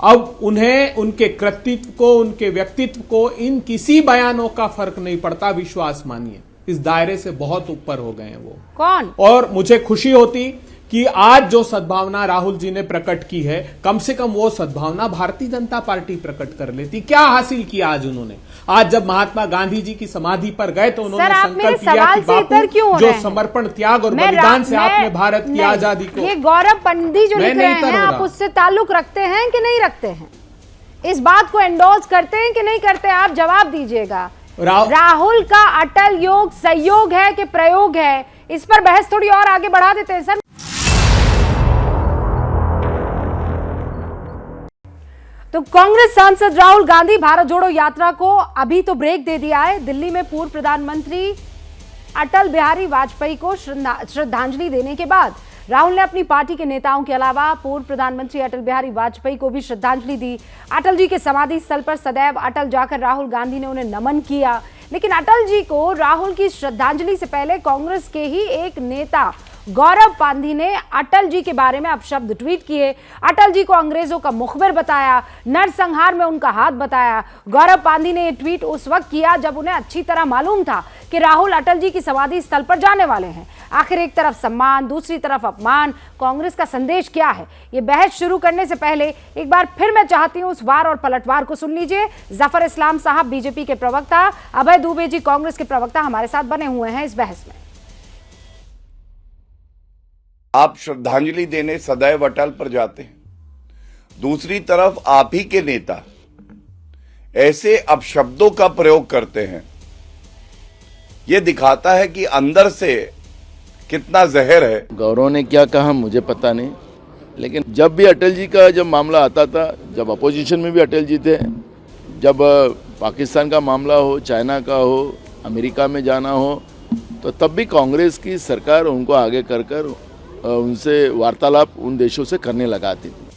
अब उन्हें, उनके कृतित्व को, उनके व्यक्तित्व को इन किसी बयानों का फर्क नहीं पड़ता, विश्वास मानिए। इस दायरे से बहुत ऊपर हो गए हैं वो। कौन? और मुझे खुशी होती कि आज जो सद्भावना राहुल जी ने प्रकट की है, कम से कम वो सद्भावना भारतीय जनता पार्टी प्रकट कर लेती। क्या हासिल किया आज उन्होंने? आज जब महात्मा गांधी जी की समाधि पर गए तो उन्होंने संकल्प किया कि बापू जो समर्पण, त्याग और बलिदान से आपने भारत की आजादी को। ये गौरव पंडित जो लिख रहे हैं, आप उससे ताल्लुक रखते हैं कि नहीं रखते हैं? इस बात को एंडोर्स करते हैं कि नहीं करते? आप जवाब दीजिएगा। राहुल का अटल योग संयोग है कि प्रयोग है? इस पर बहस थोड़ी और आगे बढ़ा देते हैं सर। तो कांग्रेस सांसद राहुल गांधी भारत जोड़ो यात्रा को अभी तो ब्रेक दे दिया है। दिल्ली में पूर्व प्रधानमंत्री अटल बिहारी वाजपेयी को श्रद्धांजलि देने के बाद राहुल ने अपनी पार्टी के नेताओं के अलावा पूर्व प्रधानमंत्री अटल बिहारी वाजपेयी को भी श्रद्धांजलि दी। अटल जी के समाधि स्थल पर सदैव अटल जाकर राहुल गांधी ने उन्हें नमन किया। लेकिन अटल जी को राहुल की श्रद्धांजलि से पहले कांग्रेस के ही एक नेता गौरव पांधी ने अटल जी के बारे में अपशब्द ट्वीट किए। अटल जी को अंग्रेजों का मुखबिर बताया, नरसंहार में उनका हाथ बताया। गौरव पांधी ने यह ट्वीट उस वक्त किया जब उन्हें अच्छी तरह मालूम था कि राहुल अटल जी की समाधि स्थल पर जाने वाले हैं। आखिर एक तरफ सम्मान, दूसरी तरफ अपमान, कांग्रेस का संदेश क्या है? ये बहस शुरू करने से पहले एक बार फिर मैं चाहती हूं उस वार और पलटवार को सुन लीजिए। जफर इस्लाम साहब बीजेपी के प्रवक्ता, अभय दुबे जी कांग्रेस के प्रवक्ता हमारे साथ बने हुए हैं इस बहस में। आप श्रद्धांजलि देने सदैव अटल पर जाते हैं, दूसरी तरफ आप ही के नेता ऐसे अपशब्दों का प्रयोग करते हैं। यह दिखाता है कि अंदर से कितना जहर है। गौरव ने क्या कहा मुझे पता नहीं, लेकिन जब भी अटल जी का जब मामला आता था, जब अपोजिशन में भी अटल जी थे, जब पाकिस्तान का मामला हो, चाइना का हो, अमेरिका में जाना हो, तो तब भी कांग्रेस की सरकार उनको आगे कर उनसे वार्तालाप उन देशों से करने लगाती थी।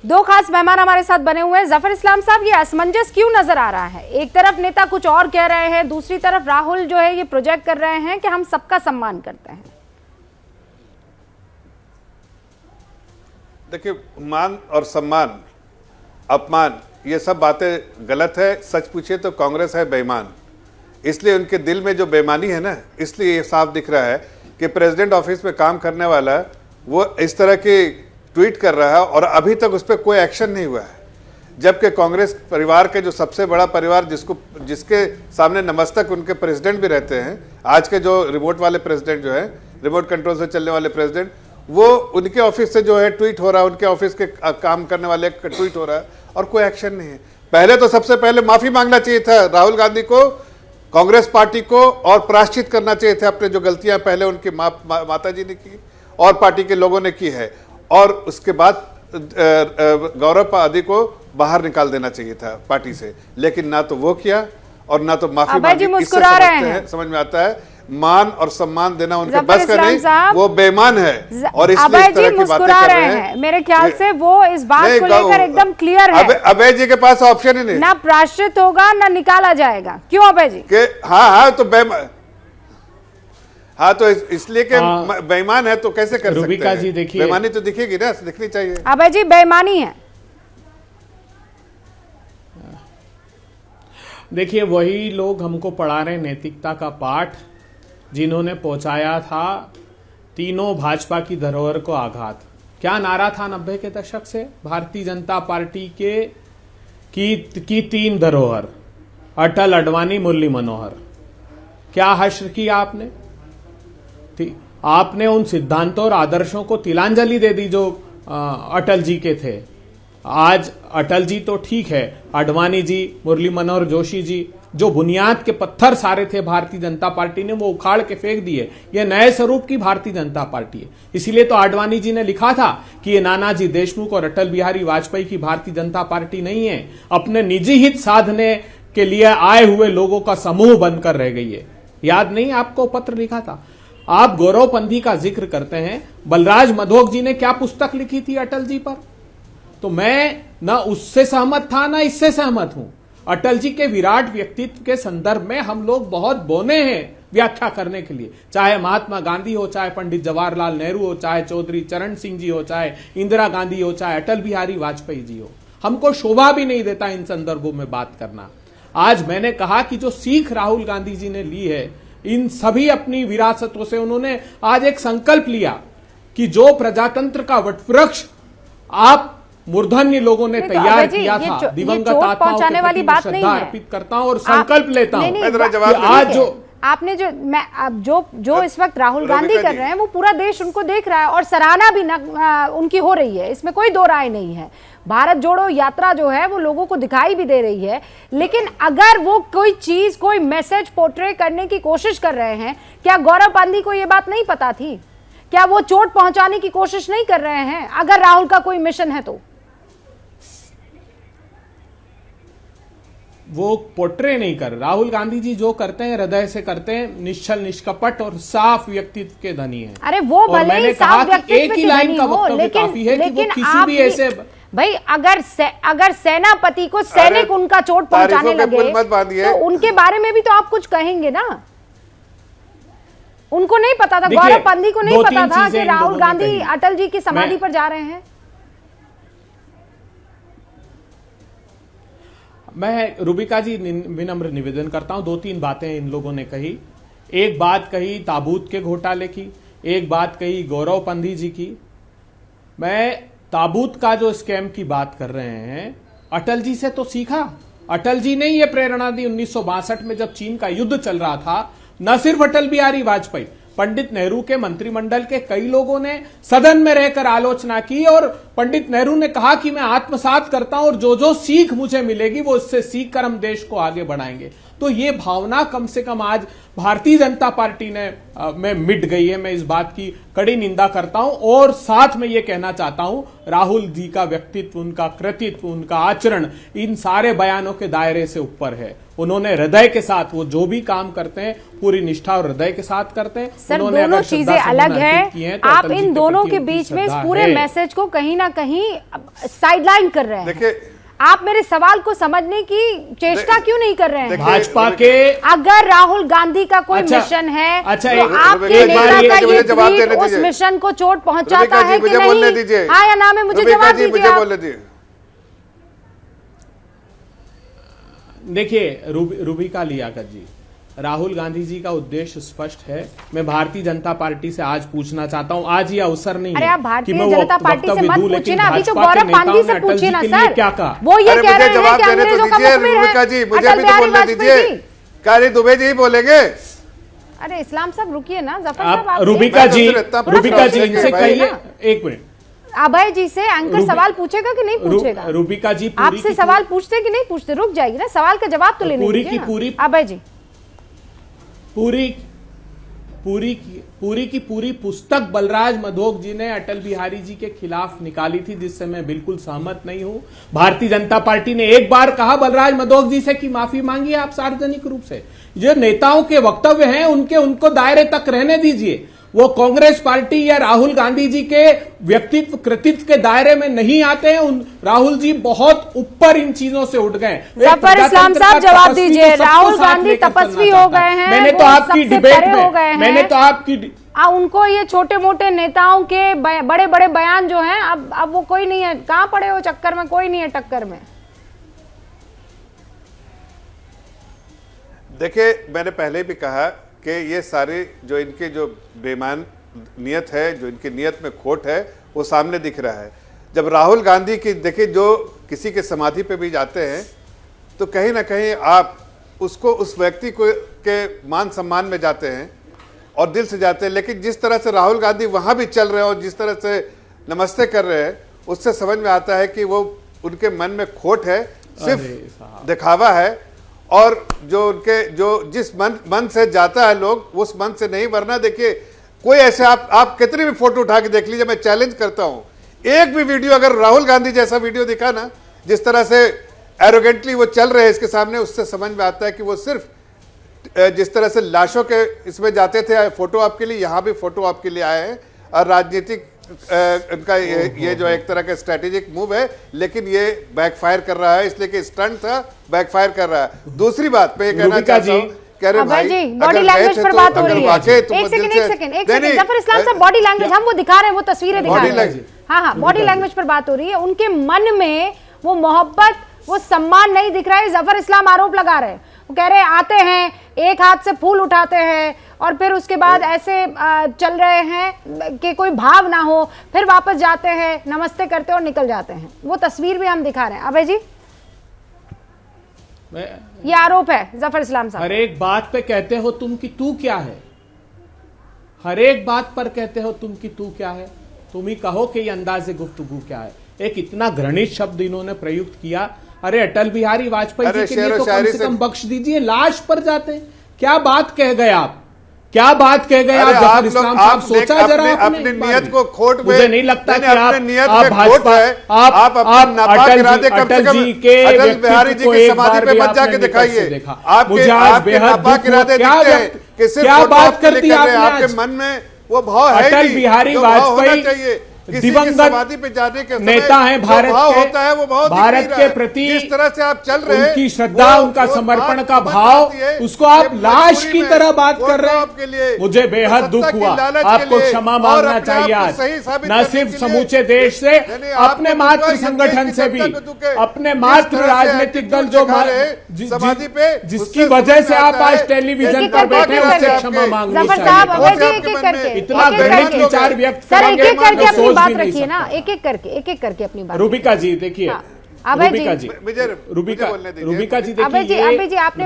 दो खास मेहमान हमारे साथ बने हुए हैं। जफर इस्लाम साहब, ये असमंजस क्यों नजर आ रहा है? एक तरफ नेता कुछ और कह रहे हैं, दूसरी तरफ राहुल जो है ये प्रोजेक्ट कर रहे हैं कि हम सबका सम्मान करते हैं। देखिए, मान और सम्मान, अपमान, ये सब बातें गलत है। सच पूछिए तो कांग्रेस है बेईमान, इसलिए उनके दिल में जो बेईमानी है ना, इसलिए ये साफ दिख रहा है कि प्रेसिडेंट ऑफिस में काम करने वाला वो इस तरह की ट्वीट कर रहा है और अभी तक उस पर कोई एक्शन नहीं हुआ है। जबकि कांग्रेस परिवार के जो सबसे बड़ा परिवार, जिसके सामने नमस्तक उनके प्रेसिडेंट भी रहते हैं, आज के जो रिमोट वाले प्रेसिडेंट जो है, रिमोट कंट्रोल से चलने वाले प्रेसिडेंट, वो उनके ऑफिस से जो है ट्वीट हो रहा है, उनके ऑफिस के काम करने वाले का ट्वीट हो रहा है और कोई एक्शन नहीं है। पहले तो सबसे पहले माफी मांगना चाहिए था राहुल गांधी को, कांग्रेस पार्टी को, और प्रायश्चित करना चाहिए थे अपने जो गलतियां पहले उनकी माता जी ने की और पार्टी के लोगों ने की है, और उसके बाद गौरव पांधी को बाहर निकाल देना चाहिए था पार्टी से। लेकिन ना तो वो किया और ना तो माफी मांगी। इससे समझ में आता है मान और सम्मान देना उनके बस का नहीं, वो बेईमान है और इसलिए इस तरह की बातें कर रहे हैं। मेरे ख्याल से वो इस बात को लेकर एकदम क्लियर है। अभय जी के पास ऑप्शन ही नहीं, ना प्रायश्चित होगा ना निकाला जाएगा। क्यों अभय जी? हाँ तो बेईमान, हाँ तो इसलिए कि बेईमान है तो कैसे कर सकते हैं? जी देखिए, बेईमानी तो दिखेगी ना, दिखनी चाहिए। अभय जी, बेईमानी है। देखिए, वही लोग हमको पढ़ा रहे नैतिकता का पाठ जिन्होंने पहुंचाया था तीनों भाजपा की धरोहर को आघात। क्या नारा था 90 के दशक से? भारतीय जनता पार्टी की तीन धरोहर, अटल, अडवाणी, मुरली मनोहर। क्या हश्र किया आपने? आपने उन सिद्धांतों और आदर्शों को तिलांजलि दे दी जो अटल जी के थे। आज अटल जी तो ठीक है, अडवाणी जी, मुरली मनोहर जोशी जी, जो बुनियाद के पत्थर सारे थे भारतीय जनता पार्टी ने, वो उखाड़ के फेंक दिए। ये नए स्वरूप की भारतीय जनता पार्टी है। इसीलिए तो आडवाणी जी ने लिखा था कि ये नानाजी देशमुख और अटल बिहारी वाजपेयी की भारतीय जनता पार्टी नहीं है, अपने निजी हित साधने के लिए आए हुए लोगों का समूह बनकर रह गई है। याद नहीं आपको पत्र लिखा था? आप गौरवपंथी का जिक्र करते हैं। बलराज मधोक जी ने क्या पुस्तक लिखी थी अटल जी पर? तो मैं ना उससे सहमत था ना इससे सहमत हूं। अटल जी के विराट व्यक्तित्व के संदर्भ में हम लोग बहुत बोने हैं व्याख्या करने के लिए, चाहे महात्मा गांधी हो, चाहे पंडित जवाहरलाल नेहरू हो, चाहे चौधरी चरण सिंह जी हो, चाहे इंदिरा गांधी हो, चाहे अटल बिहारी वाजपेयी जी हो। हमको शोभा भी नहीं देता इन संदर्भों में बात करना। आज मैंने कहा कि जो सीख राहुल गांधी जी ने ली है इन सभी अपनी विरासतों से उन्होंने आज एक संकल्प लिया कि जो प्रजातंत्र का वटवृक्ष आप मूर्धन्य लोगों ने तैयार किया था, दिवंगत आत्माओं के प्रति मैं श्रद्धा अर्पित करता हूं और संकल्प लेता हूं। आज जो आपने जो इस वक्त राहुल गांधी कर रहे हैं वो पूरा देश उनको देख रहा है और सराहना भी उनकी हो रही है, इसमें कोई दो राय नहीं है। भारत जोड़ो यात्रा जो है वो लोगों को दिखाई भी दे रही है, लेकिन अगर वो कोई चीज, कोई मैसेज पोर्ट्रे करने की कोशिश कर रहे हैं, क्या गौरव पांधी को ये बात नहीं पता थी? क्या वो चोट पहुंचाने की कोशिश नहीं कर रहे हैं? अगर राहुल का कोई मिशन है तो वो पोर्ट्रे नहीं कर, राहुल गांधी जी जो करते हैं हृदय से करते हैं, निश्चल निष्कपट और साफ व्यक्तित्व के धनी हैं। अरे वो भले मैंने ही कहा साफ कि व्यक्तित्व एक ही लाइन का वक्तव्य काफी है कि वो किसी भी ऐसे भाई अगर सेनापति को सैनिक उनका चोट पहुंचाने लगे तो उनके बारे में भी तो आप कुछ कहेंगे ना। उनको नहीं पता था, गौरव पांधी को नहीं पता था कि राहुल गांधी अटल जी की समाधि पर जा रहे हैं। मैं रूबिका जी विनम्र निवेदन करता हूं, 2-3 बातें इन लोगों ने कही। एक बात कही ताबूत के घोटाले की, एक बात कही गौरव पांधी जी की। मैं ताबूत का जो स्कैम की बात कर रहे हैं, अटल जी से तो सीखा। अटल जी ने ये प्रेरणा दी 1962 में जब चीन का युद्ध चल रहा था। न सिर्फ अटल बिहारी वाजपेयी, पंडित नेहरू के मंत्रिमंडल के कई लोगों ने सदन में रहकर आलोचना की और पंडित नेहरू ने कहा कि मैं आत्मसात करता हूं और जो जो सीख मुझे मिलेगी वो इससे सीख कर हम देश को आगे बढ़ाएंगे। तो ये भावना कम से कम आज भारतीय जनता पार्टी में मिट गई है। मैं इस बात की कड़ी निंदा करता हूं और साथ में ये कहना चाहता हूं, राहुल जी का व्यक्तित्व, उनका कृतित्व, उनका आचरण इन सारे बयानों के दायरे से ऊपर है। उन्होंने हृदय के साथ, वो जो भी काम करते हैं पूरी निष्ठा और हृदय के साथ करते हैं। सर, दोनों चीजें अलग है। आप इन दोनों के बीच में इस पूरे मैसेज को कहीं ना कहीं साइडलाइन कर रहे हैं। देखिए, आप मेरे सवाल को समझने की चेष्टा क्यों नहीं कर रहे हैं? भाजपा के अगर राहुल गांधी का कोई मिशन है तो आपके नेता का ये ट्वीट उस मिशन को चोट पहुंचाता है कि नहीं? हाँ या ना में मुझे जवाब दीजिए। देखिए रूबिका लियाकत जी, राहुल गांधी जी का उद्देश्य स्पष्ट है। मैं भारतीय जनता पार्टी से आज पूछना चाहता हूं, आज ये अवसर नहीं अरे है आप भारतीय जनता पार्टी से मत पूछिए ना, अभी तो भाजपा गौरव पांधी से पूछिए ना सर। क्या कहा वो ये कह रहे हैं कि अंग्रेजों का मुखबिर है अटल बिहारी वाजपेयी। कारी दुबे जी बोलेंगे। अरे इस्लाम साहब रुकिए ना, जफर साहब रूबिका जी इनसे कहिए, एक मिनट। अभय जी से एंकर सवाल पूछेगा कि नहीं पूछेगा? रूबिका जी आपसे सवाल पूछते कि नहीं पूछते? रुक जाएगी ना, सवाल का जवाब तो लेने दीजिए ना। अभय जी, पूरी की पुस्तक बलराज मधोक जी ने अटल बिहारी जी के खिलाफ निकाली थी, जिससे मैं बिल्कुल सहमत नहीं हूं। भारतीय जनता पार्टी ने एक बार कहा बलराज मधोक जी से कि माफी मांगिए आप सार्वजनिक रूप से। जो नेताओं के वक्तव्य हैं उनको दायरे तक रहने दीजिए। वो कांग्रेस पार्टी या राहुल गांधी जी के व्यक्तित्व कृतित्व के दायरे में नहीं आते हैं। राहुल जी बहुत ऊपर इन चीजों से उठ गए। जफर इस्लाम साहब जवाब दीजिए। राहुल गांधी तपस्वी हो गए हैं, मैंने तो आपकी डिबेट में, मैंने तो आपकी उनको ये छोटे मोटे नेताओं के बड़े बड़े बयान जो हैं, अब वो कोई नहीं है। कहां पड़े हो चक्कर में? कोई नहीं है टक्कर में। देखिए, मैंने पहले भी कहा कि ये सारे जो इनके जो बेईमान नियत है, जो इनकी नियत में खोट है, वो सामने दिख रहा है। जब राहुल गांधी की देखिए, जो किसी के समाधि पे भी जाते हैं तो कहीं ना कहीं आप उसको, उस व्यक्ति को के मान सम्मान में जाते हैं और दिल से जाते हैं। लेकिन जिस तरह से राहुल गांधी वहाँ भी चल रहे हैं और जिस तरह से नमस्ते कर रहे हैं, उससे समझ में आता है कि वो उनके मन में खोट है, सिर्फ दिखावा है। और जो उनके जिस मन से जाता है लोग, उस मन से नहीं। वरना देखिए, कोई ऐसे आप कितनी भी फोटो उठा के देख लीजिए, मैं चैलेंज करता हूं, एक भी वीडियो अगर राहुल गांधी जैसा वीडियो दिखा ना, जिस तरह से एरोगेंटली वो चल रहे हैं इसके सामने, उससे समझ में आता है कि वो सिर्फ जिस तरह से लाशों के इसमें जाते थे फोटो आपके लिए, यहां भी फोटो आपके लिए आए हैं। और राजनीतिक इनका ये जो एक तरह का स्ट्रेटेजिक मूव है, लेकिन ये बैकफायर कर रहा है, इसलिए कि स्टंट था, बैकफायर कर रहा है। दूसरी बात पे कहना चाहता हूं, कह रहे भाई बॉडी लैंग्वेज पर बात हो रही है। एक सेकंड जफर इस्लाम साहब, बॉडी लैंग्वेज हम वो दिखा रहे हैं, वो तस्वीरें दिखा रहे हैं। हाँ, बॉडी लैंग्वेज पर बात हो रही है। उनके मन में वो मोहब्बत, वो सम्मान नहीं दिख रहा है। जफर इस्लाम आरोप लगा रहे हैं, वो कह रहे हैं आते हैं, एक हाथ से फूल उठाते हैं, और फिर उसके बाद ऐसे चल रहे हैं कि कोई भाव ना हो, फिर वापस जाते हैं, नमस्ते करते और निकल जाते हैं। वो तस्वीर भी हम दिखा रहे हैं। अभय जी, ये आरोप है जफर इस्लाम साहब। हर एक बात पे कहते हो तुम कि तू क्या है, हर एक बात पर कहते हो तुम कि तू क्या है। तुम ही कहो कि ये अंदाज़े गुफ्तगू क्या है। एक इतना घृणित शब्द इन्होंने प्रयुक्त किया। अरे अटल बिहारी वाजपेयी जी के लिए तो कम से कम बख्श दीजिए, लाश पर जाते हैं। क्या बात कह गए आप, क्या बात कह गए आप जफर इस्लाम साहब? सोचा जरा अपनी नियत को खोट में, मुझे नहीं लगता कि आप भाजपा, आप अटल जी के अटल बिहारी जी की समाधि पे मत जाके दिखाइए। आपके नापाक इरादे दिखते हैं कि सिर्फ बात करती है आपके मन में वो भाव है। अटल बिहारी वाजपेयी दिवंगत पे जाने के नेता हैं भारत भाव के, होता है वो बहुत भारत के प्रति जिस तरह से आप चल रहे हैं, उनकी श्रद्धा, उनका समर्पण का भाव, उसको आप लाश की तरह बात कर रहे हैं। मुझे बेहद दुख हुआ। आपको क्षमा मांगना चाहिए आज, न सिर्फ समूचे देश से, अपने मातृ संगठन से भी, अपने मातृ राजनीतिक दल जो समाधि पे, जिसकी वजह से आप आज टेलीविजन पर बैठे, उससे क्षमा मांगनी चाहिए। इतना घृणित विचार व्यक्त करेंगे, बात रखिए ना, एक एक करके अपनी बात। रूबिका जी देखिए, रूबिका जी, रूबिका जी देखिए, अभय जी आपने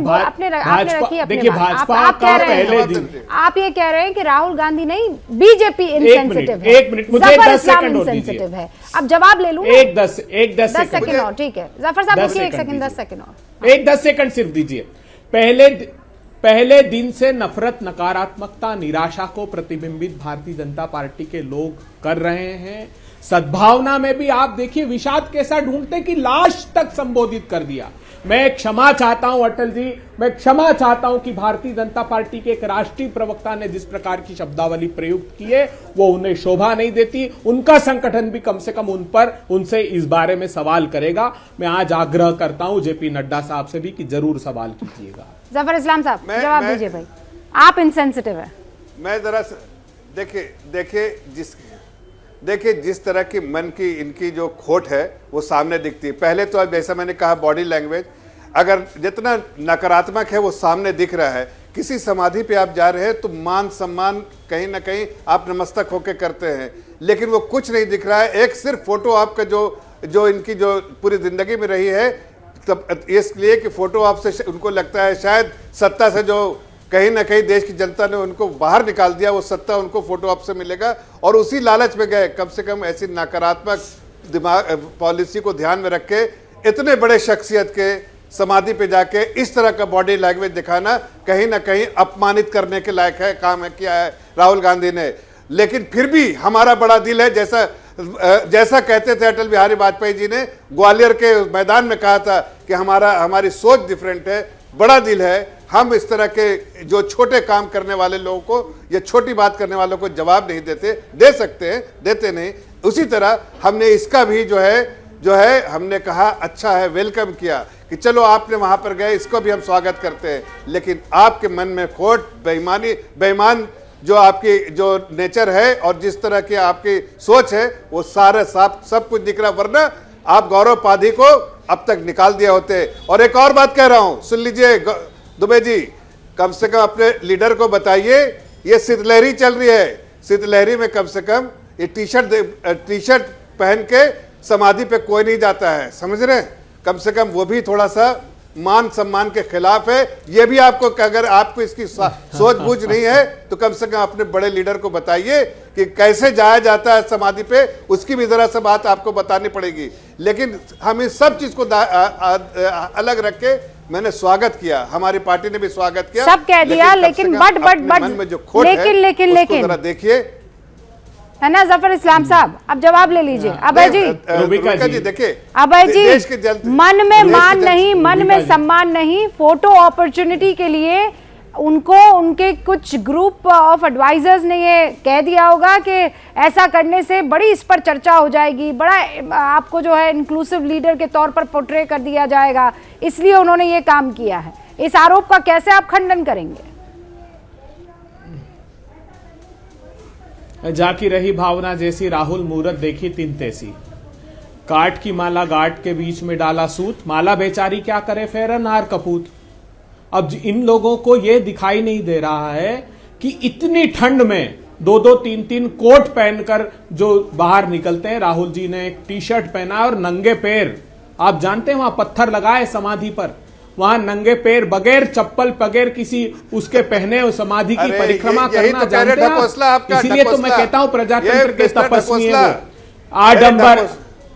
रखी अपनी देखिए, बात। भाजपा आप का पहले दिन, आप ये कह रहे हैं कि राहुल गांधी नहीं, बीजेपी इनसेंसिटिव है। एक मिनट, मुझे 10 सेकंड और दीजिए। है। अब जवाब ले लूं, एक 10 सेकंड और, ठीक है जफर साहब, रुकिए 1 सेकंड, 10 सेकंड और, एक 10 सेकंड सिर्फ दीजिए। पहले दिन से नफरत, नकारात्मकता, निराशा को प्रतिबिंबित भारतीय जनता पार्टी के लोग कर रहे हैं। सद्भावना में भी आप देखिए विषाद कैसा ढूंढते कि लाश तक संबोधित कर दिया। मैं क्षमा चाहता हूं अटल जी, मैं क्षमा चाहता हूं कि भारतीय जनता पार्टी के एक राष्ट्रीय प्रवक्ता ने जिस प्रकार की शब्दावली प्रयुक्त की है वो उन्हें शोभा नहीं देती। उनका संगठन भी कम से कम उनसे इस बारे में सवाल करेगा। मैं आज आग्रह करता हूं जेपी नड्डा साहब से भी कि जरूर सवाल कीजिएगा। जफर इस्लाम साहब जवाब दीजिए भाई, आप इनसेंसिटिव है। मैं जरा देखिए जिस तरह की मन की इनकी जो खोट है वो सामने दिखती है। पहले तो अब जैसा मैंने कहा बॉडी लैंग्वेज, अगर जितना नकारात्मक है वो सामने दिख रहा है। किसी समाधि पे आप जा रहे हैं तो मान सम्मान कहीं ना कहीं आप नमस्तक होके करते हैं, लेकिन वो कुछ नहीं दिख रहा है। एक सिर्फ फोटो आपका जो इनकी जो पूरी जिंदगी में रही है, तब इसलिए कि फोटो आपसे उनको लगता है शायद सत्ता से जो कहीं ना कहीं देश की जनता ने उनको बाहर निकाल दिया, वो सत्ता उनको फोटो आपसे मिलेगा और उसी लालच में गए। कम से कम ऐसी नकारात्मक दिमाग पॉलिसी को ध्यान में रख के इतने बड़े शख्सियत के समाधि पे जाके इस तरह का बॉडी लैंग्वेज दिखाना कहीं ना कहीं अपमानित करने के लायक है, काम किया है राहुल गांधी ने। लेकिन फिर भी हमारा बड़ा दिल है, जैसा कहते थे अटल बिहारी वाजपेयी जी ने ग्वालियर के मैदान में कहा था कि हमारी सोच डिफरेंट है, बड़ा दिल है। हम इस तरह के जो छोटे काम करने वाले लोगों को या छोटी बात करने वालों को जवाब नहीं देते, दे सकते हैं, देते नहीं। उसी तरह हमने इसका भी जो है हमने कहा अच्छा है, वेलकम किया कि चलो आपने वहां पर गए, इसको भी हम स्वागत करते हैं। लेकिन आपके मन में खोट, बेईमान जो आपकी जो नेचर है और जिस तरह की आपकी सोच है वो सारा सब कुछ दिख रहा, वरना आप गौरव पाधी को अब तक निकाल दिया होते। और एक और बात कह रहा हूं, सुन लीजिए दुबे जी, कम से कम अपने लीडर को बताइए, ये शीतलहरी चल रही है, शीतलहरी में कम से कम ये टी शर्ट पहन के समाधि पे कोई नहीं जाता है, समझ रहे हैं? कम से कम वो भी थोड़ा सा मान सम्मान के खिलाफ है। ये भी आपको, अगर आपको इसकी सोच बूझ नहीं है तो कम से कम अपने बड़े लीडर को बताइए कि कैसे जाया जाता है समाधि पे, उसकी भी जरा सा बात आपको बतानी पड़ेगी। लेकिन हम इस सब चीज को अलग रख के मैंने स्वागत किया, हमारी पार्टी ने भी स्वागत किया, सब कह दिया, लेकिन मन में जो खोट है उसको जरा देखिए, है ना जफर इस्लाम साहब। अब जवाब ले लीजिए अभय जी। रूबिका जी देखिए, अभय जी, मन में मान नहीं, मन में सम्मान नहीं, फोटो अपॉर्चुनिटी के लिए उनको उनके कुछ ग्रुप ऑफ एडवाइजर्स ने ये कह दिया होगा कि ऐसा करने से बड़ी इस पर चर्चा हो जाएगी, बड़ा आपको जो है इंक्लूसिव लीडर के तौर पर पोर्ट्रे कर दिया जाएगा, इसलिए उन्होंने ये काम किया है। इस आरोप का कैसे आप खंडन करेंगे? जाकी रही भावना जैसी, राहुल मूरत देखी तिन तैसी, काट की माला गाट के बीच में डाला सूत, माला बेचारी क्या करे फेरन हार कपूत। अब इन लोगों को यह दिखाई नहीं दे रहा है कि इतनी ठंड में 2-2, 3-3 कोट पहनकर जो बाहर निकलते हैं। राहुल जी ने एक टी शर्ट पहना और नंगे पैर, आप जानते हैं वहां पत्थर लगाए समाधि पर, वहां नंगे पैर बगैर चप्पल बगैर किसी उसके पहने और समाधि की परिक्रमा करना तो जानते हैं आप? इसीलिए तो मैं कहता हूं प्रजातंत्र के तपस्वी हैं वो।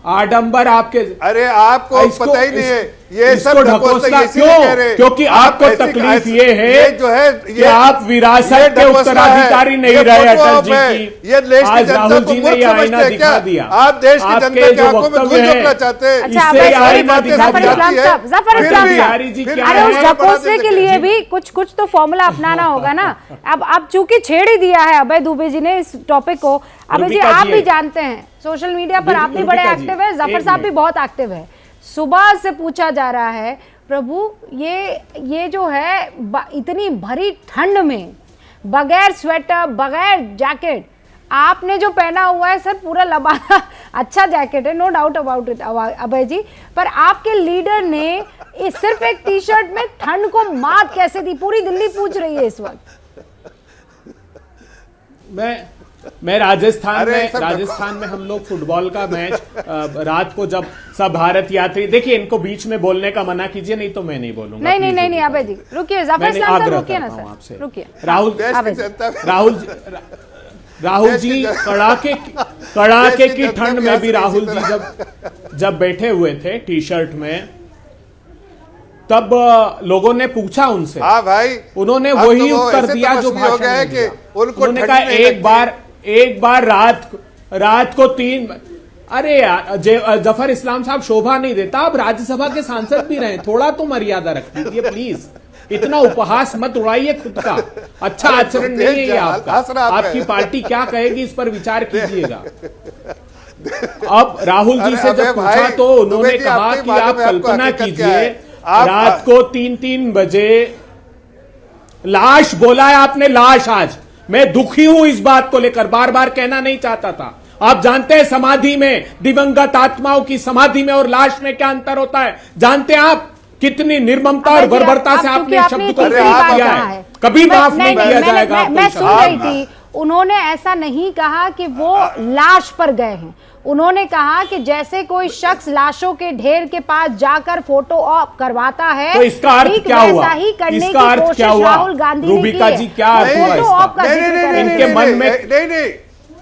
आडंबर आपके, अरे आपको पता ही नहीं है ये सब ढकोसला क्यों? क्योंकि आपको तकलीफ ये है जो है कि आप विरासत के उत्तराधिकारी नहीं रहे अटल जी की। ये देश की आज जनता राहुल को जी ने ये आईना दिखा दिया। आप देश की जनता की आंखों में धूल झोंकना चाहते हैं। इससे ये आईना दिखा दिया। जफर इस्लाम बिहारी जी क्या अरे उस है? ढकोसले के लिए भी कुछ तो फॉर्मूला अपनाना होगा ना। अब चूंकि छेड़ ही दिया है अभय दुबे जी ने इस टॉपिक को, अभय जी आप भी जानते हैं सोशल मीडिया पर आप भी बड़े एक्टिव है, जफर साहब भी बहुत एक्टिव है। सुबह से पूछा जा रहा है प्रभु ये जो है इतनी भरी ठंड में बगैर स्वेटर बगैर जैकेट आपने जो पहना हुआ है सर, पूरा लबादा अच्छा जैकेट है, नो डाउट अबाउट इट अभय जी, पर आपके लीडर ने सिर्फ एक टी शर्ट में ठंड को मात कैसे दी? पूरी दिल्ली पूछ रही है इस वक्त। मैं राजस्थान में हम लोग फुटबॉल का मैच रात को जब सब भारत यात्री, देखिए इनको बीच में बोलने का मना कीजिए, नहीं तो मैं नहीं बोलूंगा। नहीं अभय जी रुकिए, जफर साहब रुकिए ना सर, रुकिए। राहुल जी कड़ाके की ठंड में भी राहुल जी जब बैठे हुए थे टी शर्ट में, तब लोगों ने पूछा उनसे, हाँ भाई, उन्होंने वही उत्तर दिया जो भाषण में दिया। उन्होंने कहा एक बार रात को 3, अरे यार जफर इस्लाम साहब शोभा नहीं देता, आप राज्यसभा के सांसद भी रहे, थोड़ा तो मर्यादा रख दीजिए प्लीज। इतना उपहास मत उड़ाइए खुद का, अच्छा आचरण नहीं है ये आपका। आपकी पार्टी क्या कहेगी इस पर विचार कीजिएगा। अब राहुल जी से जब पूछा तो उन्होंने कहा कि आप कल्पना कीजिए रात को 3-3 बजे लाश, बोला है आपने लाश। आज मैं दुखी हूं इस बात को लेकर, बार बार कहना नहीं चाहता था। आप जानते हैं समाधि में, दिवंगत आत्माओं की समाधि में और लाश में क्या अंतर होता है? जानते हैं आप कितनी निर्ममता और बर्बरता से आपने शब्द को प्रयोग किया है? कभी माफ नहीं किया जाएगा। मैं सुन रही थी, उन्होंने ऐसा नहीं कहा कि वो लाश पर गए हैं, उन्होंने कहा कि जैसे कोई शख्स लाशों के ढेर के पास जाकर फोटो ऑप करवाता है, तो इसका अर्थ क्या हुआ? ही करने इसका की अर्थ कोशिश क्या हुआ? राहुल गांधी ने रूबिका जी क्या अर्थ हुआ इसका? इनके मन में नहीं,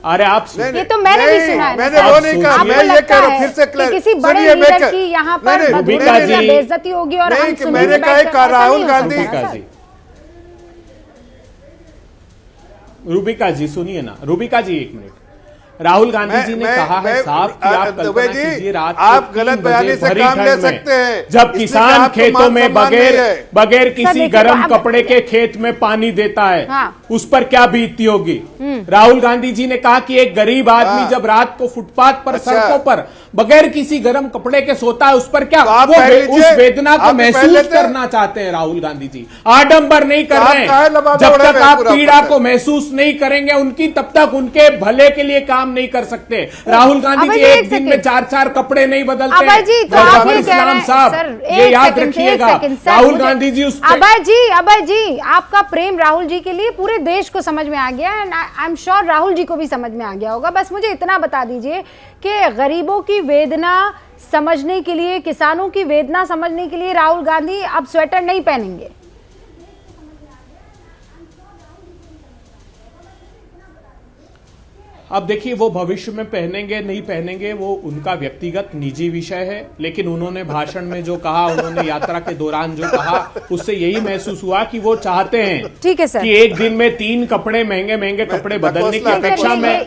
अरे आप ये तो मैंने भी सुना है, मैंने वो नहीं कहा, मैं ये कह रहा हूं फिर से क्लियर, किसी बड़े लीडर की यहाँ पर बेइज्जती होगी और मैंने कहा राहुल गांधी। रूबिका जी सुनिए ना, रूबिका जी एक मिनट। राहुल गांधी जी ने कहा है साफ कि आप कल्पना कीजिए रात आप गलत बयानी से काम ले सकते हैं, जब किसान खेतों में बगैर किसी गर्म कपड़े के खेत में पानी देता है, उस पर क्या बीतती होगी। राहुल गांधी जी ने कहा कि एक गरीब आदमी जब रात को फुटपाथ पर सड़कों पर बगैर किसी गर्म कपड़े के सोता है, उस पर क्या वो उस वेदना को महसूस करना चाहते हैं राहुल गांधी जी। आडंबर नहीं कर रहे हैं। जब तक आप पीड़ा को महसूस नहीं करेंगे उनकी, तब तक उनके भले के लिए काम नहीं कर सकते। राहुल गांधी जी एक दिन में 4-4 कपड़े नहीं बदलते। जफर इस्लाम साहब ये याद रखिएगा, राहुल गांधी जी अभय जी आपका प्रेम राहुल जी के लिए पूरे देश को समझ में आ गया, and I am sure Rahul ji को भी समझ में आ गया होगा। बस मुझे इतना बता दीजिए कि गरीबों की वेदना समझने के लिए, किसानों की वेदना समझने के लिए राहुल गांधी अब स्वेटर नहीं पहनेंगे। अब देखिए वो भविष्य में पहनेंगे नहीं पहनेंगे वो उनका व्यक्तिगत निजी विषय है, लेकिन उन्होंने भाषण में जो कहा, उन्होंने यात्रा के दौरान जो कहा, उससे यही महसूस हुआ कि वो चाहते हैं, ठीक है सर, कि एक दिन में 3 कपड़े महंगे कपड़े बदलने की अपेक्षा में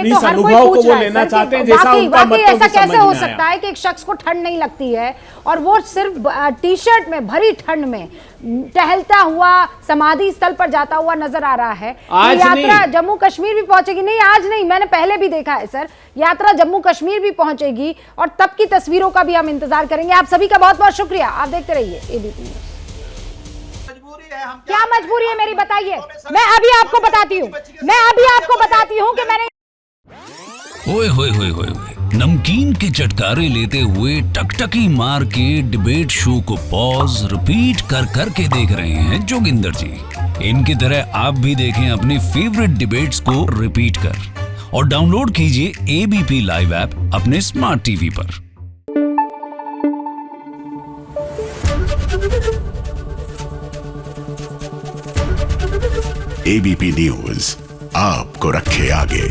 इस अनुभव को वो लेना चाहते हैं जैसा उनका मतलब। ऐसा कैसे हो सकता है कि एक शख्स को ठंड नहीं लगती है और वो सिर्फ टी शर्ट में भरी ठंड में टहलता हुआ समाधि स्थल पर जाता हुआ नजर आ रहा है। यात्रा जम्मू कश्मीर भी पहुंचेगी? नहीं, आज नहीं, मैंने पहले भी देखा है सर, यात्रा जम्मू कश्मीर भी पहुंचेगी और तब की तस्वीरों का भी हम इंतजार करेंगे। आप सभी का बहुत बहुत शुक्रिया, आप देखते रहिए एबीपी न्यूज़। क्या मजबूरी है मेरी, बताइए। मैं अभी आपको बताती हूँ कि मैंने ओए होए होए होए नमकीन के चटकारे लेते हुए टकटकी मार के डिबेट शो को पॉज रिपीट कर करके देख रहे हैं जोगिंदर जी। इनकी तरह आप भी देखें अपनी फेवरेट डिबेट्स को रिपीट कर और डाउनलोड कीजिए एबीपी लाइव ऐप अपने स्मार्ट टीवी पर। एबीपी न्यूज आपको रखे आगे।